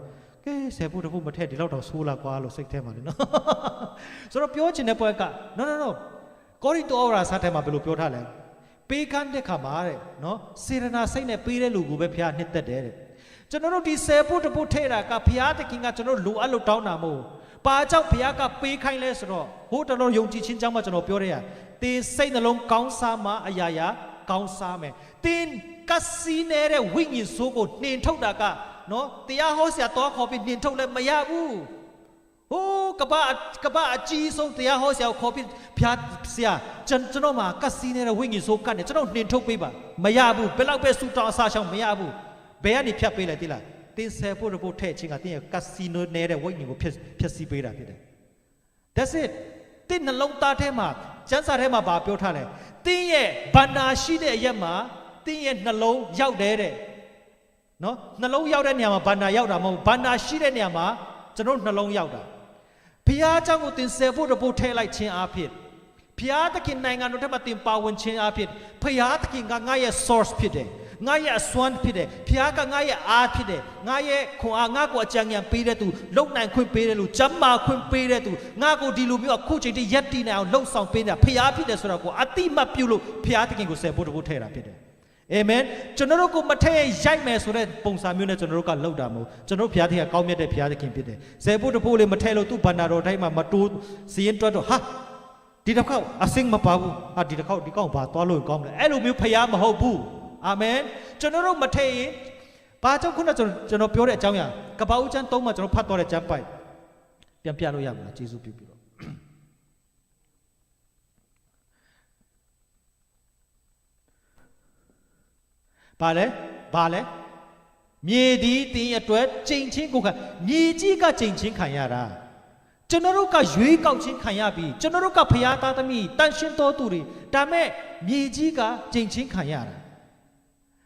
ကဲဆယ်ဖို့တဖို့မထဲဒီလောက်တော့ဆိုးလာကွာလို့စိတ်ထဲမှာလေနော်ဆိုတော့ပြောချင်တဲ့ပွဲက no ကောရိန္သုဩဝါဒစာထဲမှာဘယ်လိုပြောထားလဲပေးကမ်းတဲ့ခါမှာတဲ့နော်စေရနာစိတ်နဲ့ပေးတဲ့လူကိုပဲဘုရားနှစ်သက်တယ်တဲ့ကျွန်တော်တို့ဒီဆယ်ဖို့တဖို့ထဲတာကဘုရားသခင်ကကျွန်တော်လိုအပ်လို့တောင်းတာမဟုတ်ပါကြောင့်ဘုရားကပေးခိုင်းလဲဆိုတော့ဟိုတလုံးယုံကြည်ခြင်းကြောင့်မှကျွန်တော်ပြောရရတင်းစိတ်နှလုံးကောင်းစားမှအရာရာကောင်းစားမယ်တင်းကစီနေတဲ့ဝိညာဉ်ဆိုးကိုနှင်ထုတ်တာကနော်တရားဟောဆရာတော်ခေါ်ပြီးနှင်ထုတ်လည်းမရဘူးဟိုးကပအကြီးဆုံးတရားဟောဆရာကိုခေါ်ပြီးဖျားဆရာကျွန်တော်မှာကစီနေတဲ့ဝိညာဉ်ဆိုးကတ်နေကျွန်တော်နှင်ထုတ်ပေးပါမရဘူးဘယ်လောက်ပဲဆူတောင်းအစားရှောင်မရဘူးဘယ်ကနေဖြတ်ပေးလဲတိလားတင်းဆယ်ဖို့တဖို့ထဲ့ချင်းကတင်းရဲ့ကစီနိုနေတဲ့ဝိညာဉ်ကိုဖြတ်စီးပေးတာဖြစ်တယ် That's it တင်းနှလုံးသားထဲမှာကျမ်းစာထဲမှာဘာပြောထားလဲတင်းရဲ့ဗန္နာရှိတဲ့အရက်မှာတင်းရဲ့နှလုံးရောက်တယ်တဲ့နော်နှလုံးရောက်တဲ့နေရာမှာဗန္နာရောက်တာမဟုတ်ဗန္နာရှိတဲ့နေရာမှာကျွန်တော်နှလုံးရောက်တာဘုရားเจ้าကိုတင်ဆယ်ဖို့တဖို့ထဲလိုက်ခြင်းအဖြစ်ဘုရားသခင်နိုင်ငံတော်ထဲမှာတင်ပါဝင်ခြင်းအဖြစ်ဘုရားသခင်ကငါရဲ့ source ဖြစ်တယ်ငါရဲ့အစွမ်းဖြစ်တယ်ဘုရားကငါရဲ့အားဖြစ်တယ်ငါရဲ့ခွန်အားငါကိုအကြံဉာဏ်ပေးတဲ့သူလုံနိုင်ခွင့်ပေးတဲ့လူကျမ်းမာခွင့်ပေးတဲ့သူငါကိုဒီလိုမျိုးအခုချိန်ထိရက်တည်နိုင်အောင်လှုပ်ဆောင်ပေးနေတာဘုရားဖြစ်တယ်ဆိုတော့ကိုအတိမတ်ပြုလို့ဘုရားသခင်ကိုဆယ်ဖို့တဖို့ထဲတာဖြစ်တယ်အာမင်ကျွန်တော်တို့ကိုမထဲရိုက်မယ်ဆိုတဲ့ပုံစံမျိုးနဲ့ကျွန်တော်တို့ကလှုပ်တာမဟုတ်ကျွန်တော်ဘုရားသခင်ကကောင်းမြတ်တဲ့ဘုရားသခင်ဖြစ်တယ်ဆယ်ဖို့တဖို့လေးမထဲလို့သူ့ဘန္နာတော်တိုင်းမှာမတိုးစည်ရင်တွတ်တော့ဟာဒီတစ်ခေါက်အစင်းမပါဘူးဟာဒီတစ်ခေါက်ဒီကောင်ဘာသွားလို့ကောင်းတယ်အဲ့လိုမျိုးဘုရားမဟုတ်ဘူးအာမင်ကျွန်တော်တို့မထဲရင်ဘာကြောင့်ခုနကျွန်တော်ပြောတဲ့အကြောင်းအရာကပ္ပဦးကျမ်း3မှာကျွန်တော်ဖတ်တော့တဲ့ကျမ်းပိုက်ပြန်ပြလို့ရမလားယေရှုပြုပြီးတော့ ဘာလဲမြေဒီတင်းအတွက်ကြိမ်ချင်းကိုခံမြေကြီးကကြိမ်ချင်းခံရတာကျွန်တော်တို့ကရွေးကောက်ချင်းခံရပြီကျွန်တော်တို့ကဖျားသားသမီးတန်ရှင်းတော်သူတွေဒါမဲ့မြေကြီးကကြိမ်ချင်းခံရတာ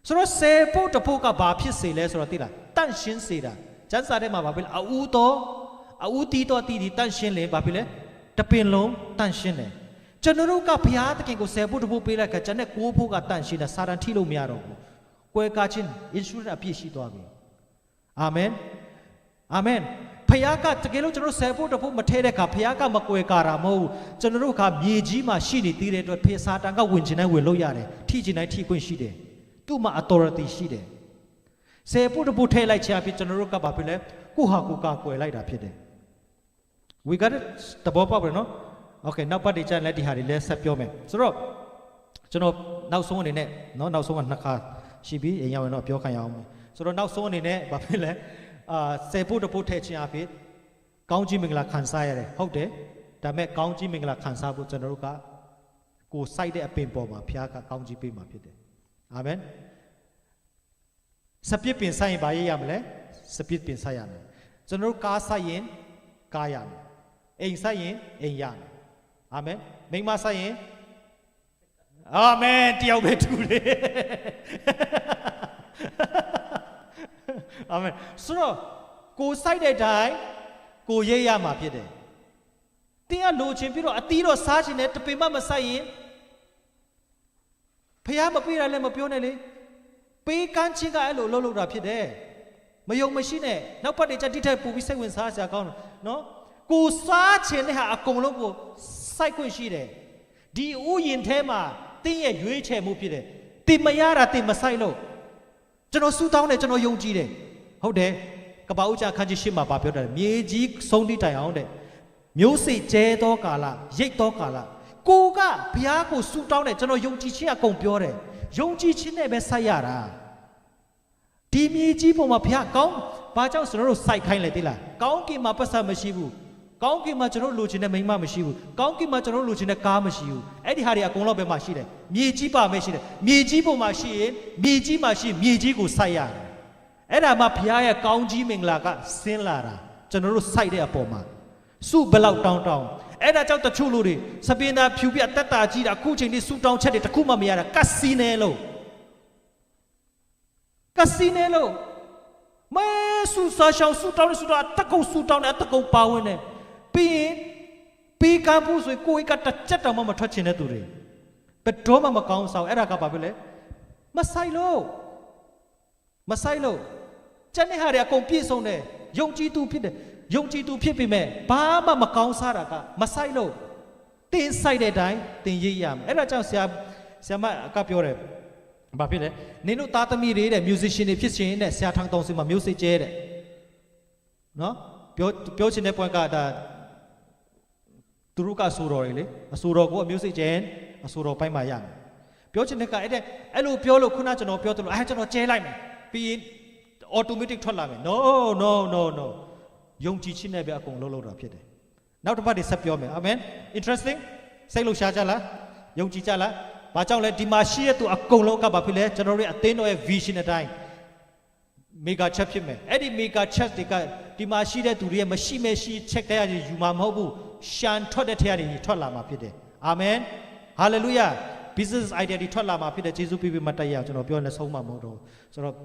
ဆိုတော့ဆယ်ဖို့တဖို့ကဘာဖြစ်စေလဲဆိုတော့သိလားတန်ရှင်းစေတာကျမ်းစာထဲမှာဘာဖြစ်လဲအူတီတော်တီတန်ရှင်းလေဘာဖြစ်လဲတပင်လုံးတန်ရှင်းတယ်ကျွန်တော်တို့ကဘုရားသခင်ကိုဆယ်ဖို့တဖို့ပေးလိုက်ကကျန်တဲ့ကိုးဖို့ကတန်ရှင်းတာစာတန်ထိလို့မရတော့ဘူးကွဲကားခြင်း insurance အပြည့်ရှိသွားပြီအာမင်ဘုရားကတကယ်လို့ကျွန်တော်ဆယ်ဖို့တဖို့မထဲတဲ့အခါဘုရားကမကွဲကားတာမဟုတ်ဘူးကျွန်တော်တို့ကမြေကြီးမှာရှိနေသေးတဲ့အတွက်ဖေစာတန်ကဝင်ခြင်းနဲ့ဝင်လို့ရတယ်ထိခြင်းတိုင်းထိခွင့်ရှိတယ်သူ့မှာ authority ရှိတယ်ဆယ်ဖို့တဖို့ထဲလိုက်ချင်အဖြစ်ကျွန်တော်တို့ကဘာဖြစ်လဲကိုဟာကိုကကွယ်လိုက်တာဖြစ်တယ် we got it တဘောပေါက်ပြီနော် okay နောက်ပတ်ဒီကျန်လက်ဒီဟာတွေလဲဆက်ပြောမယ်ဆိုတော့ကျွန်တော်နောက်ဆုံးအနေနဲ့နော်နောက်ဆုံးကနှစ်ခါရှိပြီအရင်ကတော့ပြောခံရအောင်ဆိုတော့နောက်ဆုံးအနေနဲ့ဘာဖြစ်လဲဆယ်ဖို့တဖို့ထဲချင်အဖြစ်ကောင်းကြီးမင်္ဂလာခံစားရတယ်ဟုတ်တယ်ဒါပေမဲ့ကောင်းကြီးမင်္ဂလာခံစားဖို့ကျွန်တော်တို့ကကိုစိုက်တဲ့အပင်ပေါ်မှာဘုရားကကောင်းကြီးပေးမှာဖြစ်တယ်အာမင်စပစ်ပင်ဆိုင်ရင်ဘာရရမလဲစပစ်ပင်ဆိုင်ရမယ်ကျွန်တော်တို့ကားဆိုင်ရင်ကားရမယ်အိမ်ဆိုင်ရင်အိမ်ရမယ်အာမင်မိန်းမဆိုင်ရင်အာမင်တယောက်ပဲတူတယ်အာမင်ဆိုတော့ကိုစိုက်တဲ့တိုင်းကိုရိပ်ရမှာဖြစ်တယ်တင်းကလိုချင်ပြီးတော့အသီးတော့စားချင်တယ်တပင်မစိုက်ရင်ဖះမပေးရလဲမပြောနဲ့လေပေးကမ်းခြင်းကအဲ့လိုလှုပ်လှုပ်တာဖြစ်တယ်မယုံမရှိနဲ့နောက်ပတ်တွေချက်တိထက်ပူပြီးစိတ်ဝင်စားစရာကောင်းတယ်နော်ကိုစားခြင်းတဲ့ဟာအကုန်လုံးကိုစိုက်ခွင့်ရှိတယ်ဒီဥယျင်ထဲမှာတင်းရဲ့ရွေးချယ်မှုဖြစ်တယ်တင်မရတာတင်မစိုက်လို့ကျွန်တော်ဆူတောင်းတယ်ကျွန်တော်ယုံကြည်တယ်ဟုတ်တယ်ကပ္ပဥချခန်းကြီးရှင်းမှာပြောတယ်မြေကြီးဆုံးတိတိုင်အောင်တဲ့မျိုးစိကျဲသောကာလရိတ်သောကာလကိုကဘုရားကိုဆူတောင်းတယ်ကျွန်တော်ယုံကြည်ခြင်းအကုန်ပြောတယ်ယုံကြည်ခြင်းနဲ့ပဲစိုက်ရတာဒီမြေကြီးပေါ်မှာဘုရားကောင်းဘာကြောင့်ကျွန်တော်တို့စိုက်ခိုင်းလဲသိလားကောင်းကင်မှာပတ်စံမရှိဘူးကောင်းကင်မှာကျွန်တော်လိုချင်တဲ့မိန်းမမရှိဘူးကောင်းကင်မှာကျွန်တော်လိုချင်တဲ့ကားမရှိဘူးအဲ့ဒီဟာတွေအကုန်လုံးပဲမှရှိတယ်မြေကြီးပါမယ်ရှိတယ်မြေကြီးပေါ်မှာရှိရင်မြေကြီးမှာရှိမြေကြီးကိုစိုက်ရတယ်အဲ့ဒါမှဘုရားရဲ့ကောင်းကြီးမင်္ဂလာကဆင်းလာတာကျွန်တော်တို့စိုက်တဲ့အပေါ်မှာစုဘလောက်တောင်းအဲ့ဒါကြောင့်တချို့လူတွေစပင်သာဖြူပြတ်တက်တာကြီးတာအခုချိန်ဒီစုတောင်းချက်တွေတခုမှမရတာကက်စီနိုလို့မဲစုစားရှောင်းစုတောင်းစုတော့တကုတ်စုတောင်းတယ်တကုတ်ပါဝင်တယ်ပြီးရင်ပေးကမ်းဖို့ဆိုကိုယ်ကတစ်ချက်တောင်မှမထွက်ချင်တဲ့သူတွေဘယ်တော့မှမကောင်းဆောင်အဲ့ဒါကဘာဖြစ်လဲမဆိုင်လို့ကျန်တဲ့ဟာတွေအကုန်ပြည့်စုံတယ်ယုံကြည်သူဖြစ်တယ်ယုံကြည်သူဖြစ်ပေမဲ့ဘာမှမကောင်းစားတာကမဆိုင်လို့တင်းဆိုင်တဲ့အတိုင်းတင်းရိပ်ရမယ်အဲ့ဒါကြောင့်ဆရာမကပြောတယ်ဘာဖြစ်လဲနင်တို့သားသမီးတွေတဲ့ musician တွေဖြစ်ရှင်တဲ့ဆရာထောင်တောင်စီမှာမျိုးစိကျဲတဲ့နော်ပြောချင်တဲ့ point ကဒါသူတို့ကဆိုတော်တွေလေအဆိုတော်ကိုအမျိုးစိကျဲအဆိုတော်ပိုင်းမှာရမယ်ပြောချင်တဲ့ကအဲ့လိုပြောလို့ခုနကျွန်တော်ပြောသလိုကျွန်တော်ကျဲလိုက်မယ်ပြီးရင် automatic ထွက်လာမယ် no ယုံကြည်ခြင်းနဲ့ပဲအကုန်လုံးတာဖြစ်တယ်နောက်တစ်ပတ်တွေဆက်ပြောမယ်အာမင် interesting စိတ်လှုပ်ရှားကြလားယုံကြည်ကြလားဘာကြောင့်လဲဒီမှာရှိတဲ့သူအကုန်လုံးကဘာဖြစ်လဲကျွန်တော်တို့အသင်းတော်ရဲ့ vision အတိုင်း mega church ဖြစ်မယ်အဲ့ဒီ mega church တွေကဒီမှာရှိတဲ့သူတွေရဲ့မရှိ check တဲ့ရယူမှာမဟုတ်ဘူးရှန်ထွက်တဲ့ထက်ရည်ထွက်လာမှာဖြစ်တယ်အာမင် hallelujah business idea တွေထွက်လာမှာဖြစ်တယ်ယေရှုပြပြမတ်တရားကျွန်တော်ပြောနေဆုံးမှာမဟုတ်တော့ဆိုတော့